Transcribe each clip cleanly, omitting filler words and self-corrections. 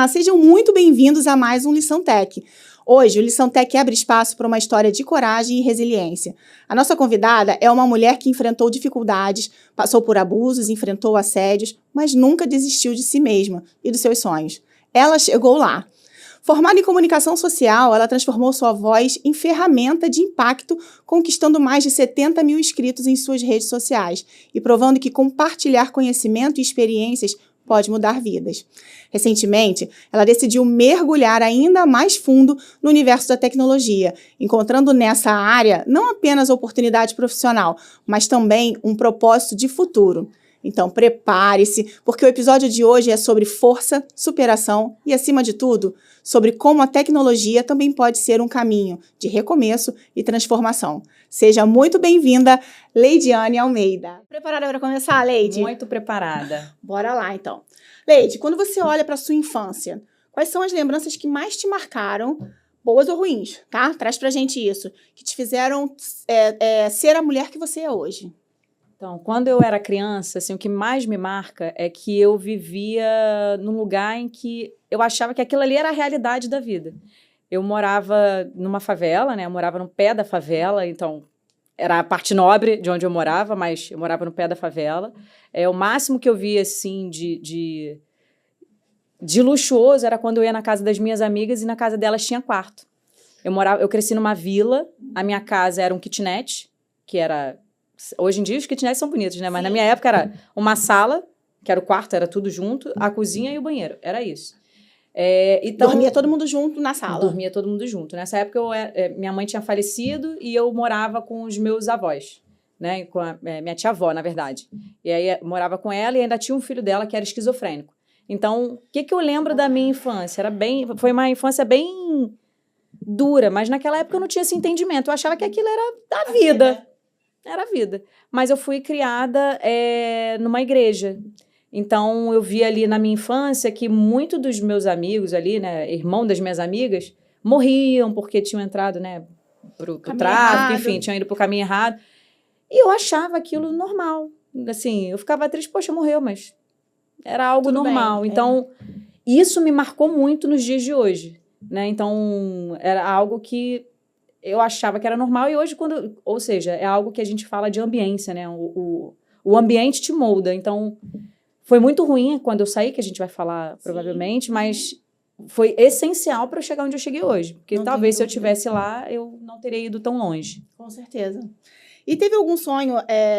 Olá, sejam muito bem-vindos a mais um Lição Tech. Hoje, o Lição Tech abre espaço para uma história de coragem e resiliência. A nossa convidada é uma mulher que enfrentou dificuldades, passou por abusos, enfrentou assédios, mas nunca desistiu de si mesma e dos seus sonhos. Ela chegou lá. Formada em comunicação social, ela transformou sua voz em ferramenta de impacto, conquistando mais de 70 mil inscritos em suas redes sociais e provando que compartilhar conhecimento e experiências pode mudar vidas. Recentemente, ela decidiu mergulhar ainda mais fundo no universo da tecnologia, encontrando nessa área não apenas oportunidade profissional, mas também um propósito de futuro. Então, prepare-se, porque o episódio de hoje é sobre força, superação e, acima de tudo, sobre como a tecnologia também pode ser um caminho de recomeço e transformação. Seja muito bem-vinda, Leidiane Almeida. Preparada para começar, Leide? Muito preparada. Bora lá, então. Leide, quando você olha para a sua infância, quais são as lembranças que mais te marcaram, boas ou ruins, tá? Traz pra gente isso, que te fizeram ser a mulher que você é hoje. Então, quando eu era criança, assim, o que mais me marca é que eu vivia num lugar em que eu achava que aquilo ali era a realidade da vida. Eu morava numa favela, né? Eu morava no pé da favela, então era a parte nobre de onde eu morava, mas eu morava no pé da favela. O máximo que eu via, assim, de luxuoso era quando eu ia na casa das minhas amigas e na casa delas tinha quarto. Eu cresci numa vila, a minha casa era um kitnet, que era... Hoje em dia os kitnets são bonitos, né? Mas Sim. Na minha época era uma sala, que era o quarto, era tudo junto, a cozinha e o banheiro. Era isso. Então, dormia todo mundo junto na sala? Dormia todo mundo junto. Nessa época, minha mãe tinha falecido e eu morava com os meus avós, né? Com minha tia-avó, na verdade. E aí, morava com ela e ainda tinha um filho dela que era esquizofrênico. Então, o que eu lembro da minha infância? Foi uma infância bem dura, mas naquela época eu não tinha esse entendimento. Eu achava que aquilo era da vida. Era a vida. Mas eu fui criada numa igreja. Então, eu vi ali na minha infância que muitos dos meus amigos ali, né, irmão das minhas amigas, morriam porque tinham entrado, né, pro tráfico, enfim, tinham ido pro caminho errado. E eu achava aquilo normal. Assim, eu ficava triste, poxa, morreu, mas era algo Tudo normal. bem, então, isso me marcou muito nos dias de hoje, né? Então, era algo que eu achava que era normal e hoje, ou seja, é algo que a gente fala de ambiência, né? O ambiente te molda. Então, foi muito ruim quando eu saí, que a gente vai falar provavelmente, mas foi essencial para eu chegar onde eu cheguei hoje. Porque talvez se eu estivesse lá, eu não teria ido tão longe. Com certeza. E teve algum sonho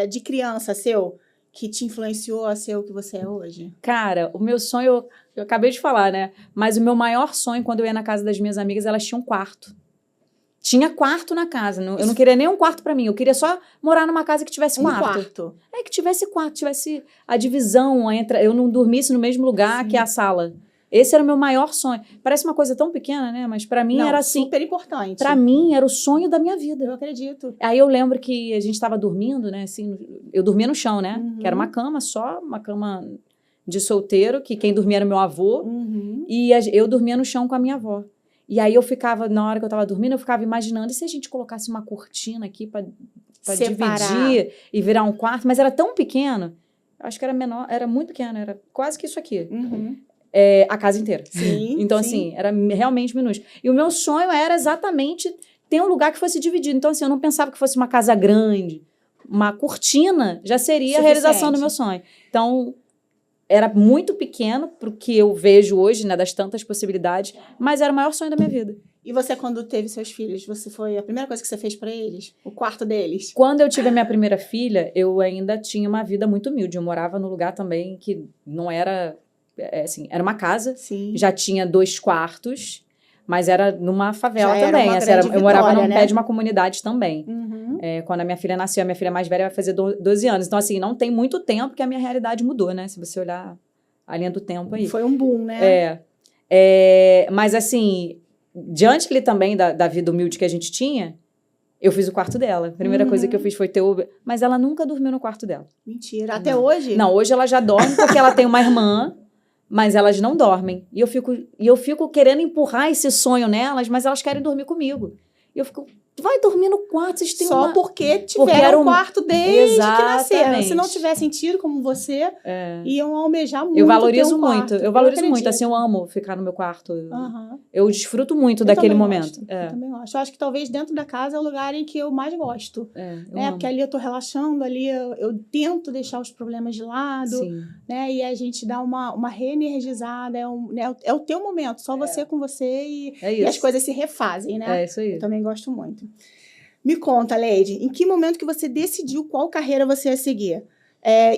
de criança seu que te influenciou a ser o que você é hoje? Cara, o meu sonho, eu acabei de falar, né? Mas o meu maior sonho, quando eu ia na casa das minhas amigas, elas tinham um quarto. Tinha quarto na casa. Eu não queria nem um quarto pra mim. Eu queria só morar numa casa que tivesse quarto. Que tivesse quarto, tivesse a divisão. Eu não dormisse no mesmo lugar que a sala. Esse era o meu maior sonho. Parece uma coisa tão pequena, né? Mas pra mim era assim... super importante. Pra mim era o sonho da minha vida. Eu acredito. Aí eu lembro que a gente tava dormindo, né? Assim, eu dormia no chão, né? Que era uma cama só, uma cama de solteiro, que quem dormia era meu avô. E eu dormia no chão com a minha avó. E aí eu ficava, na hora que eu tava dormindo, eu ficava imaginando, e se a gente colocasse uma cortina aqui para dividir e virar um quarto? Mas era tão pequeno, acho que era menor, era muito pequeno, era quase que isso aqui. A casa inteira. Sim, então, assim, era realmente minúsculo. E o meu sonho era exatamente ter um lugar que fosse dividido. Então, assim, eu não pensava que fosse uma casa grande. Uma cortina já seria a realização do meu sonho. Então... Era muito pequeno para o que eu vejo hoje, né, das tantas possibilidades, mas era o maior sonho da minha vida. E você, quando teve seus filhos, foi a primeira coisa que você fez para eles? O quarto deles? Quando eu tive a minha primeira filha, eu ainda tinha uma vida muito humilde. Eu morava num lugar também que não era... assim, era uma casa, já tinha 2 quartos, mas era numa favela também. Eu morava num pé de uma comunidade também. Quando a minha filha nasceu, a minha filha mais velha vai fazer 12 anos. Então, assim, não tem muito tempo que a minha realidade mudou, né? Se você olhar a linha do tempo aí. Foi um boom, né? Mas, assim, diante ali também da vida humilde que a gente tinha, eu fiz o quarto dela. A primeira coisa que eu fiz foi ter o... Mas ela nunca dormiu no quarto dela. Mentira. Até hoje? Não, hoje ela já dorme porque ela tem uma irmã, mas elas não dormem. E eu fico querendo empurrar esse sonho nelas, mas elas querem dormir comigo. E eu fico... vai dormir no quarto, vocês têm Só uma... porque tiveram um quarto desde que nasceram. Exatamente. Se não tivessem tido como você, iam almejar muito. Eu valorizo ter um muito, quarto. eu valorizo muito, assim, eu amo ficar no meu quarto. Eu desfruto muito daquele momento. Eu também gosto. Eu acho que talvez dentro da casa é o lugar em que eu mais gosto. Amo. Porque ali eu tô relaxando, ali eu tento deixar os problemas de lado. Sim. Né? E a gente dá uma reenergizada. É o teu momento, só você com você e as coisas se refazem, né? É isso aí. Eu também gosto muito. Me conta, Leide, em que momento que você decidiu qual carreira você ia seguir?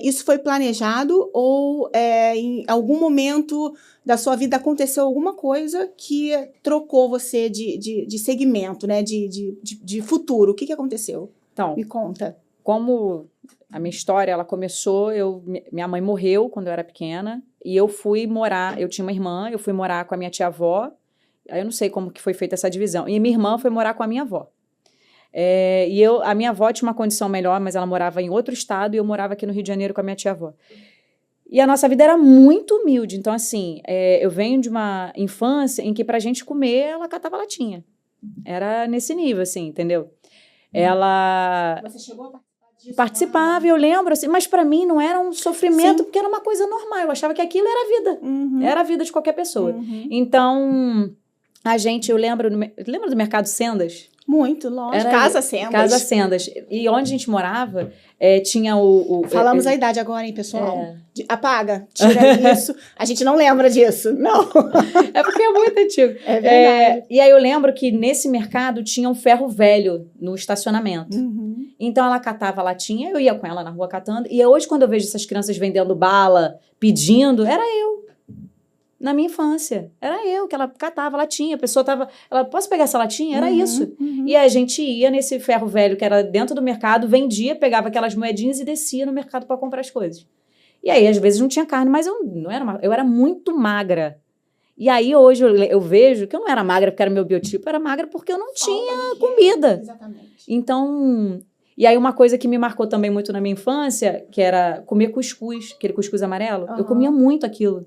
Isso foi planejado ou em algum momento da sua vida aconteceu alguma coisa que trocou você de segmento, né? de futuro? O que aconteceu? Então, me conta. Como a minha história ela começou, minha mãe morreu quando eu era pequena e eu fui morar, eu tinha uma irmã, eu fui morar com a minha tia-avó, aí eu não sei como que foi feita essa divisão, e minha irmã foi morar com a minha avó. A minha avó tinha uma condição melhor, mas ela morava em outro estado e eu morava aqui no Rio de Janeiro com a minha tia-avó. E a nossa vida era muito humilde. Então, assim, eu venho de uma infância em que pra gente comer, ela catava latinha. Era nesse nível, assim, entendeu? Você chegou a participar disso? Participava, eu lembro, assim, mas pra mim não era um sofrimento, porque era uma coisa normal. Eu achava que aquilo era a vida. Era a vida de qualquer pessoa. Então, eu lembro do Mercado Sendas? Muito, lógico. Casa Sendas. Casa Sendas. E onde a gente morava, tinha Falamos a idade agora, hein, pessoal? Apaga, tira isso. A gente não lembra disso, não. É porque é muito antigo. É verdade. E aí eu lembro que nesse mercado tinha um ferro velho no estacionamento. Então ela catava latinha, eu ia com ela na rua catando. E hoje, quando eu vejo essas crianças vendendo bala, pedindo, era eu. Na minha infância. Era eu que ela catava latinha. A pessoa posso pegar essa latinha? Era isso. E a gente ia nesse ferro velho que era dentro do mercado, vendia, pegava aquelas moedinhas e descia no mercado para comprar as coisas. E aí, às vezes, não tinha carne, mas eu era muito magra. E aí, hoje, eu vejo que eu não era magra porque era meu biotipo, eu era magra porque eu não tinha comida. Exatamente. Então... E aí, uma coisa que me marcou também muito na minha infância, que era comer cuscuz, aquele cuscuz amarelo. Eu comia muito aquilo.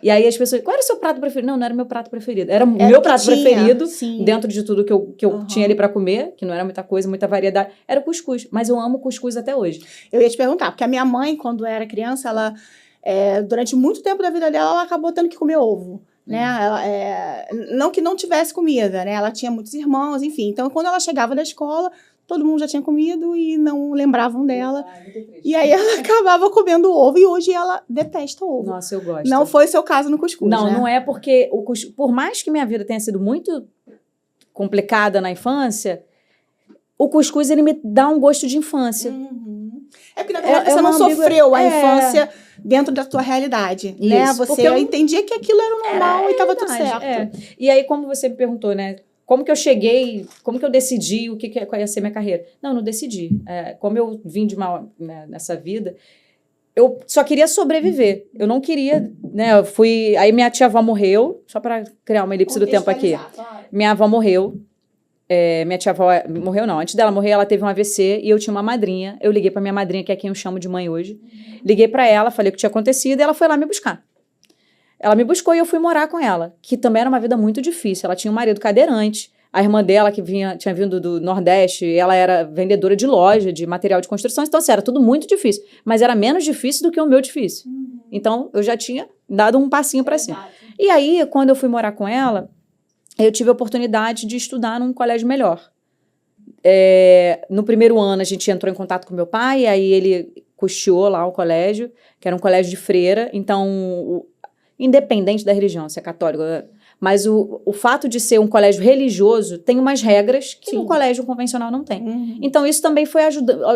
E aí as pessoas, qual era o seu prato preferido? Não era meu prato preferido. Era meu prato preferido, dentro de tudo que eu tinha ali para comer, que não era muita coisa, muita variedade, era o cuscuz. Mas eu amo cuscuz até hoje. Eu ia te perguntar, porque a minha mãe, quando era criança, ela, durante muito tempo da vida dela, ela acabou tendo que comer ovo. Né? Não que não tivesse comida, né? Ela tinha muitos irmãos, enfim. Então, quando ela chegava da escola, todo mundo já tinha comido e não lembravam dela. E aí ela acabava comendo ovo e hoje ela detesta ovo. Nossa, eu gosto. Não foi o seu caso no cuscuz, Não, né? não é porque por mais que minha vida tenha sido muito complicada na infância, o cuscuz ele me dá um gosto de infância. É porque na verdade você não sofreu a infância dentro da tua realidade, isso, né? Você entendia que aquilo era o normal e estava tudo certo. E aí, como você me perguntou, né? Como que eu cheguei, como que eu decidi qual ia ser minha carreira? Não decidi. Como eu vim nessa vida, eu só queria sobreviver. Eu não queria, né? Aí minha tia-avó morreu, só para criar uma elipse do tempo aqui. Claro. Minha avó morreu. Minha tia-avó morreu, não. Antes dela morrer, ela teve um AVC e eu tinha uma madrinha. Eu liguei para minha madrinha, que é quem eu chamo de mãe hoje. Liguei para ela, falei o que tinha acontecido e ela foi lá me buscar. Ela me buscou e eu fui morar com ela, que também era uma vida muito difícil. Ela tinha um marido cadeirante, a irmã dela que tinha vindo do Nordeste, ela era vendedora de loja, de material de construção, então assim, era tudo muito difícil, mas era menos difícil do que o meu difícil. Então, eu já tinha dado um passinho para cima. E aí, quando eu fui morar com ela, eu tive a oportunidade de estudar num colégio melhor. No primeiro ano, a gente entrou em contato com meu pai, aí ele custeou lá o colégio, que era um colégio de freira, então... independente da religião, se é católico, mas o fato de ser um colégio religioso tem umas regras que no colégio convencional não tem. Então, isso também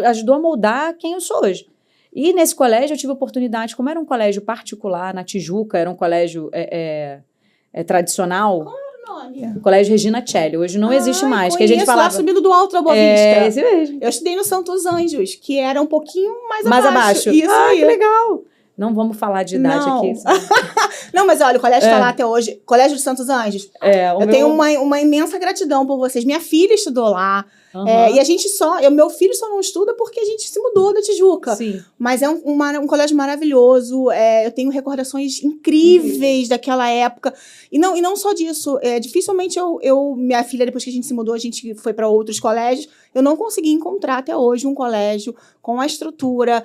ajudou a moldar quem eu sou hoje. E nesse colégio eu tive oportunidade, como era um colégio particular, na Tijuca, era um colégio tradicional. Qual era o nome? O Colégio Regina Celli, hoje não existe mais. Que a gente falava, lá subindo do Alto da Boa Vista. Esse mesmo. Eu estudei no Santos Anjos, que era um pouquinho mais abaixo. Isso aí. Que legal. Não vamos falar de idade aqui. Não, mas olha, o colégio está lá até hoje. Colégio de Santos Anjos. Eu tenho uma imensa gratidão por vocês. Minha filha estudou lá. E a gente meu filho só não estuda porque a gente se mudou da Tijuca. Sim. Mas é um colégio maravilhoso. Eu tenho recordações incríveis daquela época. E não só disso. Dificilmente minha filha, depois que a gente se mudou, a gente foi para outros colégios. Eu não consegui encontrar até hoje um colégio com a estrutura,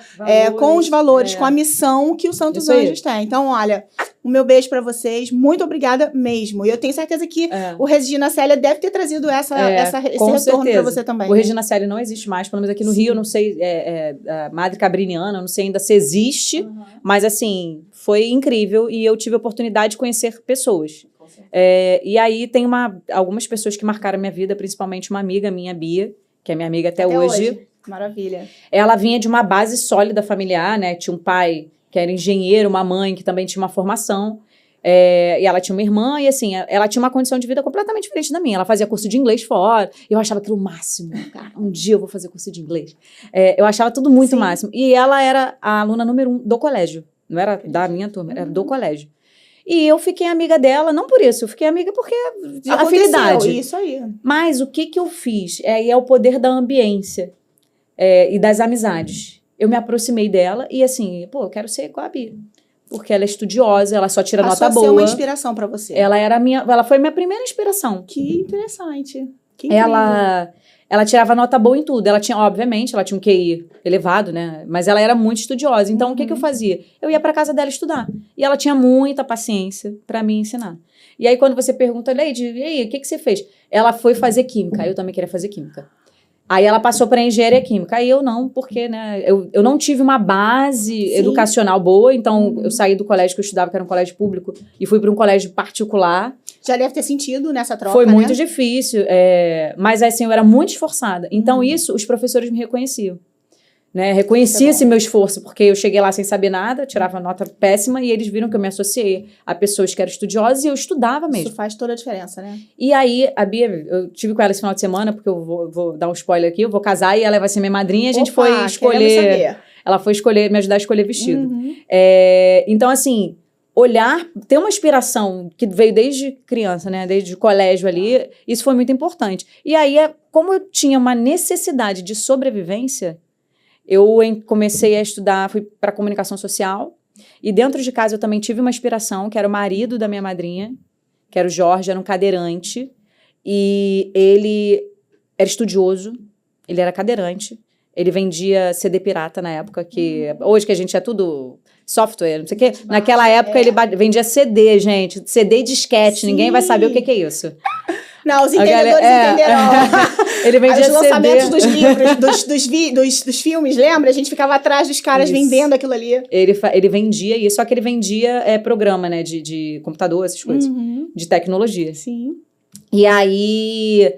com os valores, com a missão que o Santos Anjos tem. Então, olha, o meu beijo para vocês. Muito obrigada mesmo. E eu tenho certeza que o Regina Célia deve ter trazido esse retorno para você também. O Regina Célia não existe mais, pelo menos aqui no Rio, eu não sei, a Madre Cabriniana, eu não sei ainda se existe, mas assim, foi incrível e eu tive a oportunidade de conhecer pessoas. E aí tem algumas pessoas que marcaram a minha vida, principalmente uma amiga minha, Bia, que é minha amiga até hoje. Maravilha. Ela vinha de uma base sólida familiar, né? Tinha um pai que era engenheiro, uma mãe que também tinha uma formação. E ela tinha uma irmã e, assim, ela tinha uma condição de vida completamente diferente da minha. Ela fazia curso de inglês fora. Eu achava aquilo o máximo. Cara, um dia eu vou fazer curso de inglês. Eu achava tudo muito máximo. E ela era a aluna número 1 do colégio. Não era da minha turma, era do colégio. E eu fiquei amiga dela, não por isso, eu fiquei amiga porque afinidade. Isso aí. Mas o que eu fiz? É o poder da ambiência e das amizades. Eu me aproximei dela e assim, eu quero ser igual a Bia. Porque ela é estudiosa, ela só tira nota boa. Passou a ser uma inspiração pra você. Ela foi minha primeira inspiração. Que interessante. Que incrível. Ela tirava nota boa em tudo. Obviamente, ela tinha um QI elevado, né? Mas ela era muito estudiosa. Então, o que eu fazia? Eu ia pra casa dela estudar. E ela tinha muita paciência pra me ensinar. E aí, quando você pergunta, Leide, e aí, o que você fez? Ela foi fazer química. Eu também queria fazer química. Aí ela passou para engenharia química. Aí eu não, porque, né, eu não tive uma base educacional boa, então eu saí do colégio que eu estudava, que era um colégio público, e fui para um colégio particular. Já deve ter sentido nessa troca, Foi muito difícil, mas assim, eu era muito esforçada. Então isso, os professores me reconheciam. Né? Reconhecia esse meu esforço, porque eu cheguei lá sem saber nada, tirava nota péssima, e eles viram que eu me associei a pessoas que eram estudiosas e eu estudava mesmo. Isso faz toda a diferença, né? E aí, a Bia, eu tive com ela esse final de semana, porque eu vou dar um spoiler aqui, eu vou casar e ela vai ser minha madrinha, a gente foi escolher... Ela foi me ajudar a escolher vestido. Então, assim, ter uma inspiração que veio desde criança, né? Desde o colégio ali, isso foi muito importante. E aí, como eu tinha uma necessidade de sobrevivência, eu comecei a estudar, fui para comunicação social, e dentro de casa eu também tive uma inspiração, que era o marido da minha madrinha, que era o Jorge, era um cadeirante, e ele era estudioso, ele era cadeirante, ele vendia CD pirata na época, que hoje que a gente é tudo software, não sei o quê, naquela época ele vendia CD, gente, CD e disquete, ninguém vai saber o que é isso. Não, os entendedores entenderão. Ele vendia os lançamentos dos livros, dos filmes, lembra? A gente ficava atrás dos caras vendendo aquilo ali. Ele vendia isso, só que ele vendia programa, né, de computador, essas coisas, de tecnologia. Sim. E aí,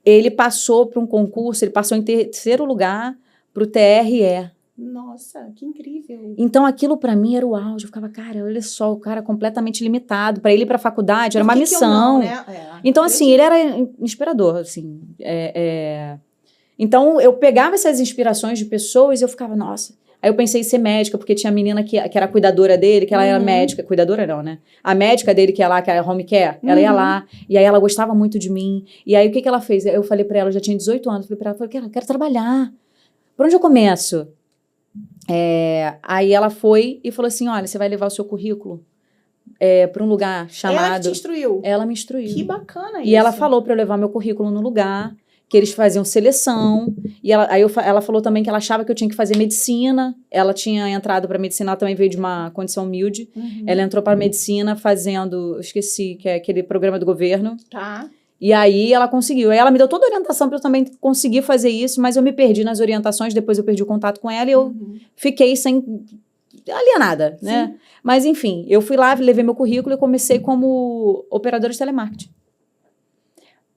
ele passou para um concurso, ele passou em terceiro lugar para o TRE. Nossa, que incrível. Então, aquilo para mim era o auge. Eu ficava, cara, olha só, o cara completamente limitado. Para ele ir para a faculdade, era uma missão. Não, né? Então, assim, ele era inspirador, assim. Então, eu pegava essas inspirações de pessoas e eu ficava, nossa. Aí eu pensei em ser médica, porque tinha a menina que era cuidadora dele, que ela era médica. Cuidadora não, né? A médica dele, que ia lá, que era home care, ela ia lá. E aí ela gostava muito de mim. E aí, o que ela fez? Eu falei para ela, eu já tinha 18 anos. Eu falei para ela, quero trabalhar. Por onde eu começo? Aí ela foi e falou assim, olha, você vai levar o seu currículo para um lugar chamado... Ela que te instruiu? Ela me instruiu. Que bacana isso. E ela falou para eu levar meu currículo no lugar, que eles faziam seleção. E ela falou também que ela achava que eu tinha que fazer medicina. Ela tinha entrado para medicina, ela também veio de uma condição humilde. Ela entrou para medicina fazendo, eu esqueci, que é aquele programa do governo. Tá. E aí ela conseguiu. Aí ela me deu toda a orientação para eu também conseguir fazer isso, mas eu me perdi nas orientações, depois eu perdi o contato com ela e eu fiquei sem alienada, né? Mas enfim, eu fui lá, levei meu currículo e comecei como operadora de telemarketing.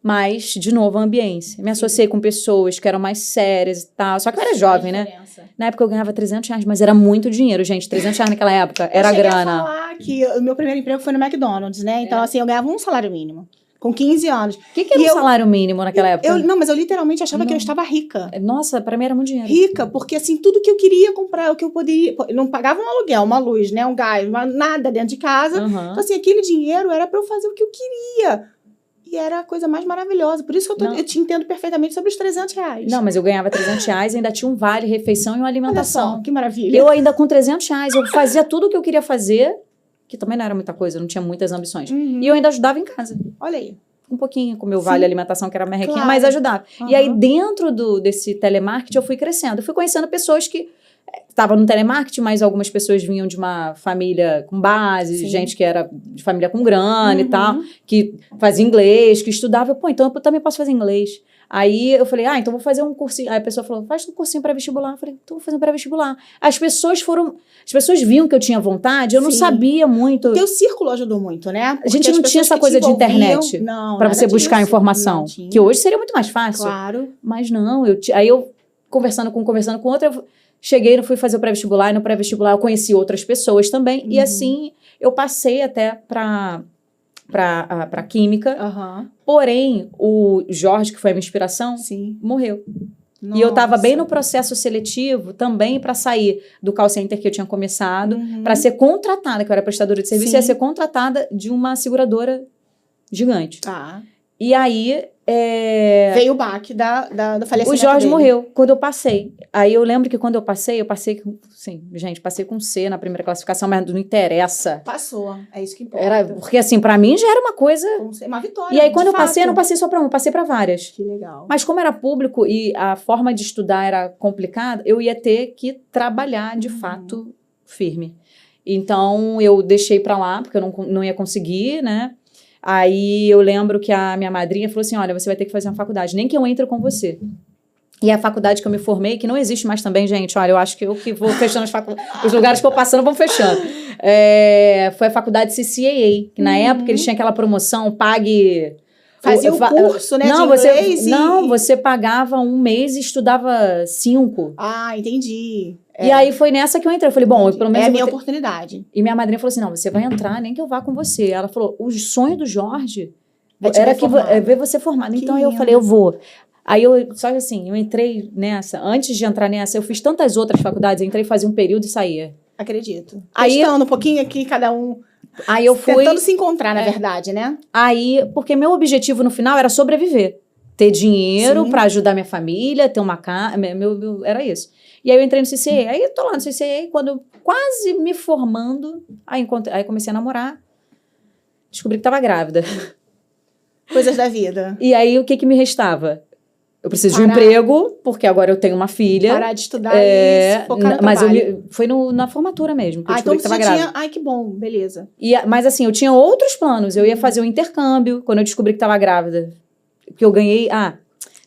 Mas, de novo, a ambiência. Me associei com pessoas que eram mais sérias e tal. Só que eu era jovem, né? Na época eu ganhava R$300, mas era muito dinheiro, gente. R$300 naquela época era grana. Eu falar que o meu primeiro emprego foi no McDonald's, né? Então, assim, eu ganhava um salário mínimo. Com 15 anos. O que era o salário mínimo naquela época? Não, mas eu literalmente achava que eu estava rica. Nossa, pra mim era muito dinheiro. Rica, porque assim, tudo que eu queria comprar, o que eu poderia... Eu não pagava um aluguel, uma luz, né? Um gás, nada dentro de casa. Então, assim, aquele dinheiro era pra eu fazer o que eu queria. E era a coisa mais maravilhosa. Por isso que Não. eu te entendo perfeitamente sobre os R$300. Não, mas eu ganhava R$300 e ainda tinha um vale, refeição e uma Olha alimentação. só, que maravilha. Eu ainda com R$300, eu fazia tudo o que eu queria fazer, que também não era muita coisa, eu não tinha muitas ambições. Uhum. E eu ainda ajudava em casa. Olha aí. Um pouquinho com o meu Sim. vale alimentação, que era merrequinha, Claro. mas ajudava. E aí, Aham. dentro desse telemarketing, eu fui crescendo. Eu fui conhecendo pessoas que estavam no telemarketing, mas algumas pessoas vinham de uma família com base, Sim. gente que era de família com grana e Uhum. tal, que fazia inglês, que estudava. Pô, então eu também posso fazer inglês. Aí eu falei, então vou fazer um cursinho. Aí a pessoa falou, faz um cursinho pré-vestibular. Eu falei, então vou fazer um pré-vestibular. As pessoas viam que eu tinha vontade, eu não Sim. sabia muito. O teu círculo ajudou muito, né? A gente não tinha essa coisa de internet para você buscar informação, que hoje seria muito mais fácil. Claro. Mas não, aí eu conversando com outra, eu fui fazer o pré-vestibular, e no pré-vestibular eu conheci outras pessoas também, e assim eu passei até para química, porém o Jorge, que foi a minha inspiração, Sim. morreu. Nossa. E eu estava bem no processo seletivo também para sair do call center que eu tinha começado, para ser contratada, que eu era prestadora de serviço, Sim. ia ser contratada de uma seguradora gigante. Tá. E aí... Veio o baque do falecimento o Jorge dele. morreu quando eu passei. Aí eu lembro que quando eu passei com... Sim, gente, passei com C na primeira classificação, mas não interessa. Passou, é isso que importa. Porque assim, pra mim já era uma coisa... Uma vitória, E aí quando eu fato. passei, eu não passei só pra uma, eu passei pra várias. Que legal. Mas como era público e a forma de estudar era complicada, eu ia ter que trabalhar de fato firme. Então eu deixei pra lá, porque eu não ia conseguir, né? Aí eu lembro que a minha madrinha falou assim, olha, você vai ter que fazer uma faculdade, nem que eu entre com você. E a faculdade que eu me formei, que não existe mais também, gente, olha, eu acho que eu que vou fechando os lugares que eu passando vão fechando. Foi a faculdade CCAA, que na época eles tinham aquela promoção, pague... Fazia o curso, né, não, de inglês você pagava um mês e estudava 5. Ah, entendi. E aí foi nessa que eu entrei. Eu falei, bom, pelo menos... É a minha oportunidade. E minha madrinha falou assim, não, você vai entrar, nem que eu vá com você. Ela falou, o sonho do Jorge era ver você formado. Então eu falei, eu vou. Aí só que assim, eu entrei nessa, antes de entrar nessa, eu fiz tantas outras faculdades, eu entrei, fazia um período e saía. Acredito. Aí, testando um pouquinho aqui, cada um... Aí eu fui... Tentando se encontrar, na verdade, né? Aí, porque meu objetivo no final era sobreviver. Ter dinheiro para ajudar minha família, ter uma casa, era isso. E aí eu entrei no CCA, aí eu tô lá no CCA, quando eu quase me formando, aí comecei a namorar, descobri que tava grávida. Coisas da vida. E aí o que me restava? Eu preciso de um emprego, porque agora eu tenho uma filha. Parar de estudar e focar no mas trabalho. foi na formatura mesmo, que eu descobri que tava grávida. Ai, que bom, beleza. Mas assim, eu tinha outros planos, eu ia fazer um intercâmbio, quando eu descobri que tava grávida. Que eu ganhei...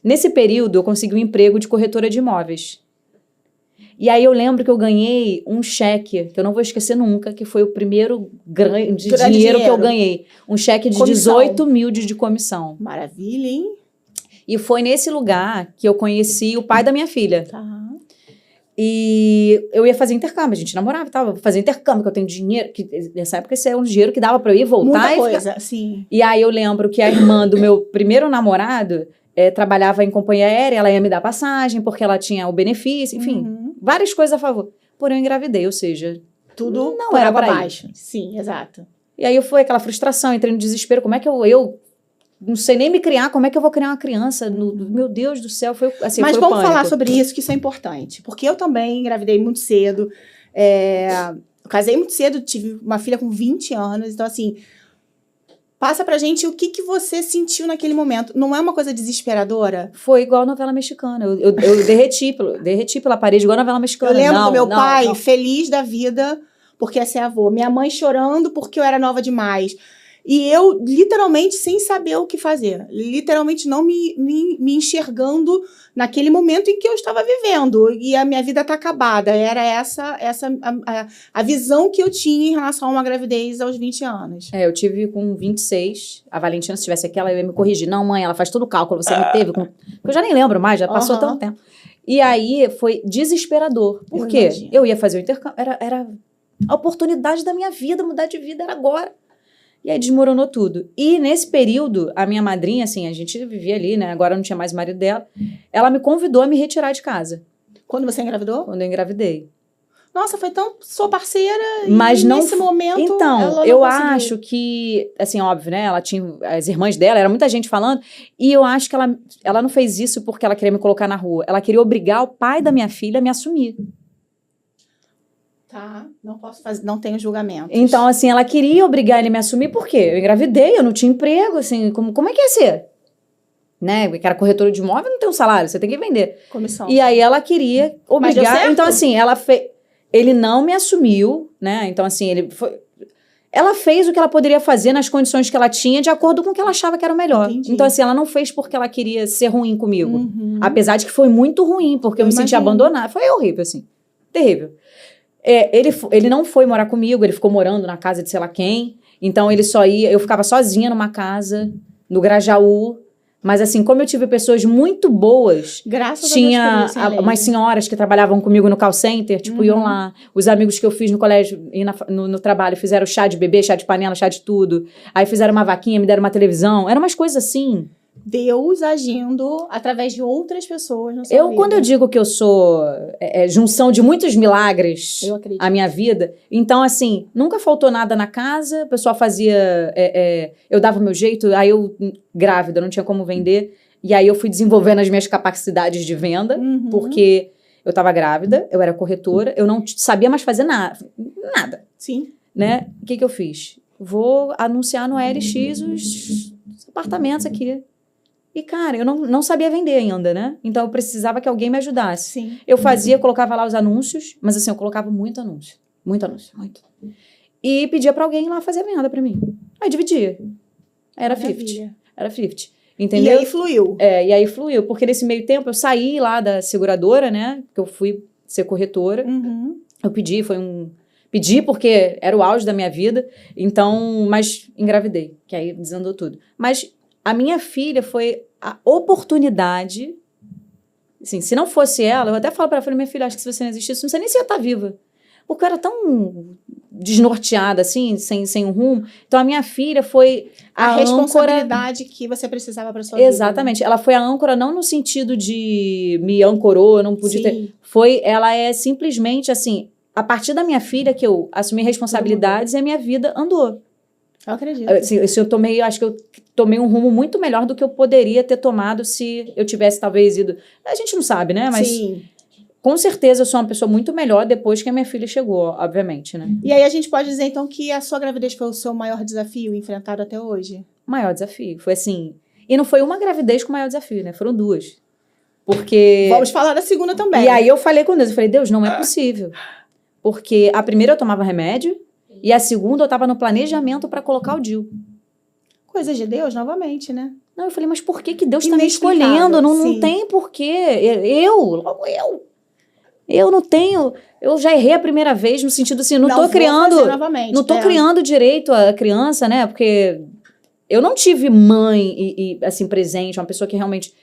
nesse período eu consegui um emprego de corretora de imóveis. E aí eu lembro que eu ganhei um cheque, que eu não vou esquecer nunca, que foi o primeiro grande dinheiro que eu ganhei. Um cheque de comissão. 18 mil de comissão. Maravilha, hein? E foi nesse lugar que eu conheci o pai da minha filha. Tá. E eu ia fazer intercâmbio, a gente namorava e tal, vou fazer intercâmbio, que eu tenho dinheiro, que nessa época esse era um dinheiro que dava pra eu ir voltar. Muita coisa, sim. E aí eu lembro que a irmã do meu primeiro namorado trabalhava em companhia aérea, ela ia me dar passagem, porque ela tinha o benefício, enfim, várias coisas a favor. Porém eu engravidei, ou seja, tudo não era pra baixo. Sim, exato. E aí foi aquela frustração, entrei no desespero, como é que eu não sei nem me criar, como é que eu vou criar uma criança? Meu Deus do céu, foi assim, mas foi vamos pânico. falar sobre isso, que isso é importante. Porque eu também engravidei muito cedo. Eu casei muito cedo, tive uma filha com 20 anos. Então, assim, passa pra gente o que você sentiu naquele momento. Não é uma coisa desesperadora? Foi igual novela mexicana. Eu derreti pela parede, igual novela mexicana. Eu lembro do meu pai feliz da vida porque ia ser avô. Minha mãe chorando porque eu era nova demais. E eu, literalmente, sem saber o que fazer. Literalmente, não me enxergando naquele momento em que eu estava vivendo. E a minha vida tá acabada. Era essa a visão que eu tinha em relação a uma gravidez aos 20 anos. Eu tive com 26. A Valentina, se tivesse aqui, ela ia me corrigir. Não, mãe, ela faz todo o cálculo. Você me teve com... Eu já nem lembro mais, já passou tanto tempo. E aí, foi desesperador. Por quê? Eu ia fazer o intercâmbio. Era a oportunidade da minha vida, mudar de vida, era agora. E aí desmoronou tudo. E nesse período, a minha madrinha, assim, a gente vivia ali, né? Agora não tinha mais o marido dela. Ela me convidou a me retirar de casa. Quando você engravidou? Quando eu engravidei. Nossa, foi tão sua parceira Mas e não, nesse momento então, ela não eu conseguiu. acho que, assim, óbvio, né? Ela tinha as irmãs dela, era muita gente falando, e eu acho que ela não fez isso porque ela queria me colocar na rua. Ela queria obrigar o pai da minha filha a me assumir. Tá, não posso fazer, não tenho julgamento. Então, assim, ela queria obrigar ele a me assumir, por quê? Eu engravidei, eu não tinha emprego, assim, como é que ia ser? Né? Porque era corretora de imóvel, não tem um salário, você tem que vender. Comissão. E aí ela queria Mas deu obrigar. certo? Então, assim, ele não me assumiu, né? Então, assim, ela fez o que ela poderia fazer nas condições que ela tinha, de acordo com o que ela achava que era o melhor. Entendi. Então, assim, ela não fez porque ela queria ser ruim comigo. Uhum. Apesar de que foi muito ruim, porque eu me senti imagino. abandonada. Foi horrível, assim. Terrível. Ele não foi morar comigo, ele ficou morando na casa de sei lá quem. Então, ele só ia... Eu ficava sozinha numa casa, no Grajaú. Mas, assim, como eu tive pessoas muito boas... Graças tinha a Deus por isso, umas senhoras que trabalhavam comigo no call center, tipo, iam lá. Os amigos que eu fiz no colégio e no trabalho fizeram chá de bebê, chá de panela, chá de tudo. Aí fizeram uma vaquinha, me deram uma televisão. Eram umas coisas assim. Deus agindo através de outras pessoas na sua vida. Quando eu digo que eu sou junção de muitos milagres, Eu acredito. a minha vida, então, assim, nunca faltou nada na casa, o pessoal fazia... eu dava o meu jeito, aí eu, grávida, não tinha como vender, e aí eu fui desenvolvendo as minhas capacidades de venda, porque eu estava grávida, eu era corretora, eu não sabia mais fazer nada. Sim. Né? O que eu fiz? Vou anunciar no LX os apartamentos aqui. E, cara, eu não sabia vender ainda, né? Então, eu precisava que alguém me ajudasse. Sim. Eu colocava lá os anúncios, mas, assim, eu colocava muito anúncio. Muito anúncio, muito. E pedia pra alguém ir lá fazer a venda pra mim. Aí, dividia. Era 50. Era 50. Entendeu? E aí fluiu. E aí fluiu. Porque, nesse meio tempo, eu saí lá da seguradora, né? Que eu fui ser corretora. Eu pedi, Pedi porque era o auge da minha vida. Então, mas engravidei. Que aí desandou tudo. Mas... a minha filha foi a oportunidade, assim, se não fosse ela, eu até falo para ela, falei, minha filha, acho que se você não existisse, não sei nem se eu ia estar viva. Porque eu era tão desnorteada, assim, sem um rumo. Então, a minha filha foi a responsabilidade que você precisava para sua Exatamente. vida. Ela foi a âncora não no sentido de me ancorou, eu não podia ter... Ela é simplesmente, assim, a partir da minha filha que eu assumi responsabilidades e a minha vida andou. Eu acredito. Assim, acho que eu tomei um rumo muito melhor do que eu poderia ter tomado se eu tivesse talvez ido... A gente não sabe, né? Mas com certeza eu sou uma pessoa muito melhor depois que a minha filha chegou, obviamente, né? E aí a gente pode dizer, então, que a sua gravidez foi o seu maior desafio enfrentado até hoje? Maior desafio. Foi assim... E não foi uma gravidez com maior desafio, né? Foram duas. Porque... Vamos falar da segunda também. E aí eu falei com Deus, eu falei, Deus, não é possível. Porque a primeira eu tomava remédio, e a segunda eu estava no planejamento para colocar o DIU. Coisa de Deus, novamente, né? Não, eu falei, mas por que Deus está me escolhendo? Não tem porquê. Logo eu não tenho... Eu já errei a primeira vez, no sentido assim, não tô criando... Não tô criando direito a criança, né? Porque eu não tive mãe e assim, presente, uma pessoa que realmente...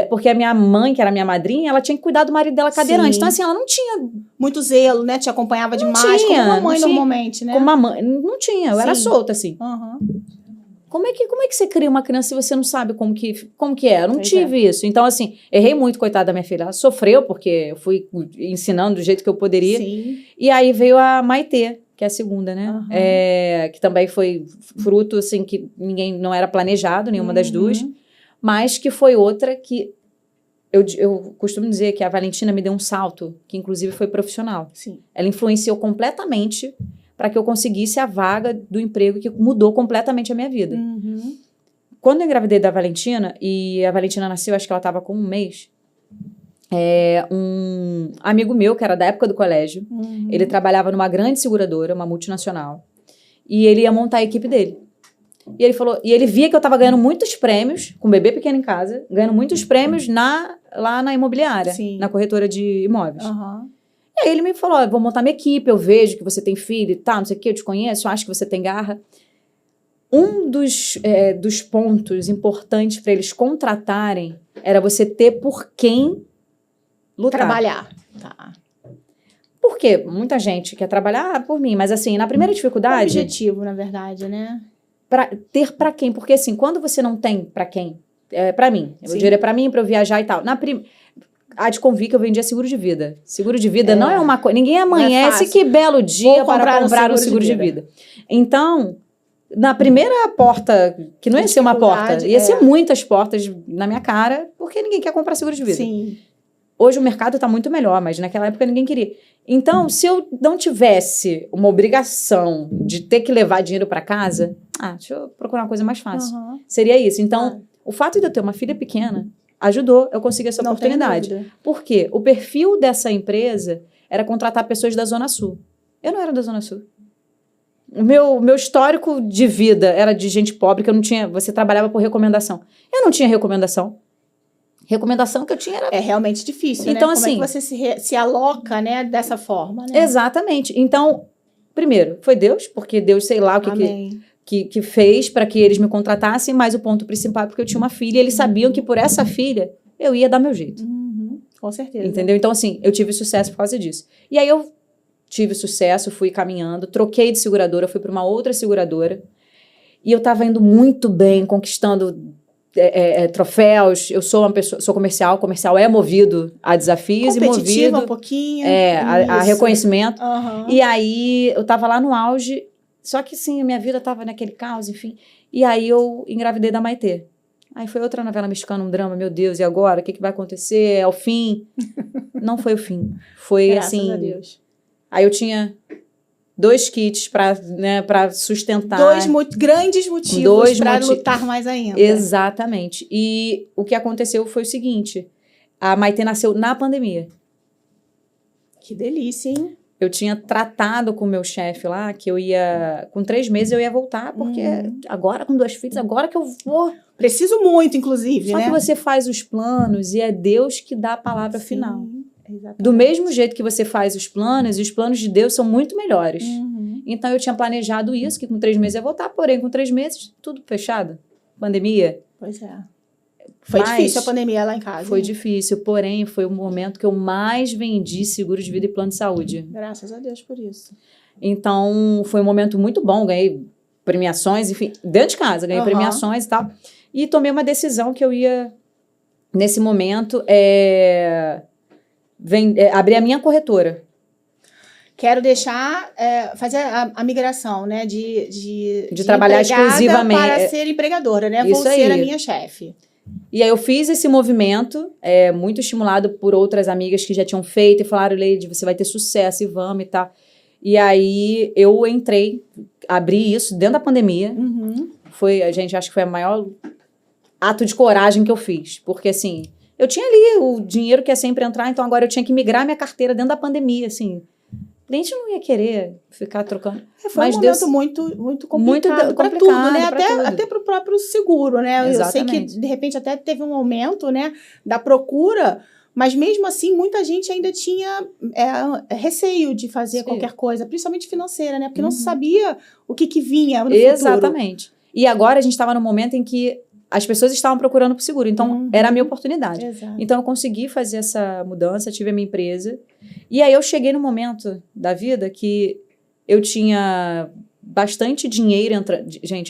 porque a minha mãe, que era minha madrinha, ela tinha que cuidar do marido dela cadeirante. Então, assim, ela não tinha... muito zelo, né? Te acompanhava demais, como uma mãe normalmente, né? Como uma mãe. Não tinha, eu era solta, assim. Como é que você cria uma criança se você não sabe como que é? Eu não tive isso. Então, assim, errei muito, coitada da minha filha. Ela sofreu, porque eu fui ensinando do jeito que eu poderia. E aí veio a Maitê, que é a segunda, né? Que também foi fruto, assim, que não era planejado, nenhuma das duas. Mas que foi outra que... Eu costumo dizer que a Valentina me deu um salto, que inclusive foi profissional. Ela influenciou completamente para que eu conseguisse a vaga do emprego que mudou completamente a minha vida. Quando eu engravidei da Valentina, e a Valentina nasceu, acho que ela estava com um mês, um amigo meu, que era da época do colégio, ele trabalhava numa grande seguradora, uma multinacional, e ele ia montar a equipe dele. E ele falou, e ele via que eu estava ganhando muitos prêmios, com um bebê pequeno em casa, ganhando muitos prêmios lá na imobiliária, na corretora de imóveis. E aí ele me falou, vou montar minha equipe, eu vejo que você tem filho e tal, não sei o que, eu te conheço, eu acho que você tem garra. Um dos pontos importantes para eles contratarem era você ter por quem lutar. Trabalhar. Por quê? Muita gente quer trabalhar por mim, mas assim, na primeira dificuldade... objetivo, na verdade, né? Ter para quem? Porque assim, quando você não tem para quem... para mim, eu diria para mim, para eu viajar e tal. há de convir que eu vendia seguro de vida. Seguro de vida não é uma coisa... Ninguém amanhece, que belo dia para comprar um seguro de vida. Então, na primeira porta, que não ia ser uma porta, ia ser muitas portas na minha cara, porque ninguém quer comprar seguro de vida. Sim. Hoje o mercado está muito melhor, mas naquela época ninguém queria. Então, se eu não tivesse uma obrigação de ter que levar dinheiro para casa, deixa eu procurar uma coisa mais fácil. Seria isso. Então, o fato de eu ter uma filha pequena ajudou eu conseguir essa oportunidade. Por quê? O perfil dessa empresa era contratar pessoas da Zona Sul. Eu não era da Zona Sul. O meu histórico de vida era de gente pobre, que eu não tinha... Você trabalhava por recomendação. Eu não tinha recomendação. Recomendação que eu tinha era... É realmente difícil, então, né? assim, como é que você se aloca, né, dessa forma, né? Exatamente. Então, primeiro, foi Deus, porque Deus, sei lá o que fez para que eles me contratassem, mas o ponto principal é porque eu tinha uma filha e eles sabiam que por essa filha eu ia dar meu jeito. Com certeza. Entendeu? Então, assim, eu tive sucesso por causa disso. E aí eu tive sucesso, fui caminhando, troquei de seguradora, fui para uma outra seguradora e eu estava indo muito bem, conquistando troféus. Eu sou uma pessoa, sou comercial é movido a desafios e movido um pouquinho. a reconhecimento. E aí eu tava lá no auge, só que sim, a minha vida tava naquele caos, enfim. E aí eu engravidei da Maitê. Aí foi outra novela mexicana, um drama, meu Deus, e agora? O que vai acontecer? É o fim? Não foi o fim. Foi Graças assim... a Deus. Aí eu tinha 2 kits para sustentar. 2 grandes motivos para lutar mais ainda. Exatamente. E o que aconteceu foi o seguinte, a Maitê nasceu na pandemia. Que delícia, hein? Eu tinha tratado com o meu chefe lá, que eu ia... Com 3 meses eu ia voltar, porque agora com 2 filhos, agora que eu vou... Preciso muito, inclusive, Só que você faz os planos e é Deus que dá a palavra final. Exatamente. Do mesmo jeito que você faz os planos de Deus são muito melhores. Então, eu tinha planejado isso, que com 3 meses eu ia voltar, porém, com 3 meses, tudo fechado. Pandemia. Pois é. Foi difícil a pandemia lá em casa. Foi difícil, porém, foi o momento que eu mais vendi seguro de vida e plano de saúde. Graças a Deus por isso. Então, foi um momento muito bom, ganhei premiações, enfim, dentro de casa, ganhei premiações e tal. E tomei uma decisão que eu ia, nesse momento, abrir a minha corretora. Quero deixar, fazer a migração, né? De trabalhar exclusivamente. Para ser empregadora, né? Isso Vou ser a minha chefe. E aí eu fiz esse movimento, muito estimulado por outras amigas que já tinham feito e falaram, Leide, você vai ter sucesso e vamos e tal. E aí eu entrei, abri isso dentro da pandemia. Acho que foi o maior ato de coragem que eu fiz. Porque, assim, eu tinha ali o dinheiro que ia sempre entrar, então agora eu tinha que migrar minha carteira dentro da pandemia, assim. O cliente não ia querer ficar trocando. Foi um momento muito complicado para tudo, né? Até para o próprio seguro, né? Exatamente. Eu sei que, de repente, até teve um aumento, né, da procura, mas mesmo assim, muita gente ainda tinha receio de fazer qualquer coisa, principalmente financeira, né? Porque não se sabia o que vinha no futuro. Exatamente. E agora a gente estava no momento em que as pessoas estavam procurando por seguro, então era a minha oportunidade. Exato. Então eu consegui fazer essa mudança, tive a minha empresa, e aí eu cheguei no momento da vida que eu tinha bastante dinheiro,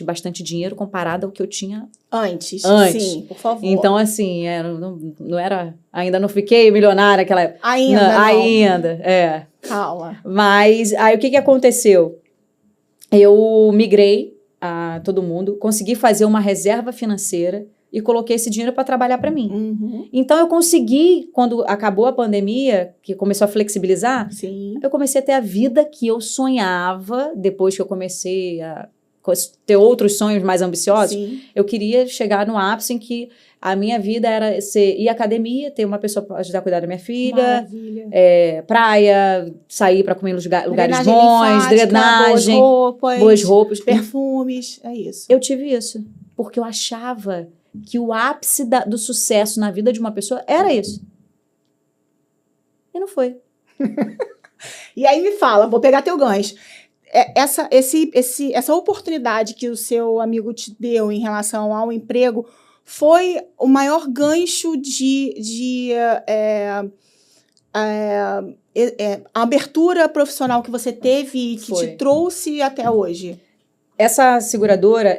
bastante dinheiro comparado ao que eu tinha antes. Sim, por favor. Então, assim, não era, ainda não fiquei milionária naquela época. Ainda. Calma. Mas aí o que aconteceu? Eu migrei a todo mundo, consegui fazer uma reserva financeira e coloquei esse dinheiro para trabalhar para mim. Então, eu consegui, quando acabou a pandemia, que começou a flexibilizar, eu comecei a ter a vida que eu sonhava, depois que eu comecei a ter outros sonhos mais ambiciosos. Eu queria chegar no ápice em que a minha vida era ir à academia, ter uma pessoa para ajudar a cuidar da minha filha, praia, sair para comer em lugares bons, drenagem, boas roupas, perfumes, é isso. Eu tive isso, porque eu achava que o ápice do sucesso na vida de uma pessoa era isso. E não foi. E aí me fala, vou pegar teu gancho. Essa oportunidade que o seu amigo te deu em relação ao emprego foi o maior gancho de abertura profissional que você teve e que te trouxe até hoje? Essa seguradora,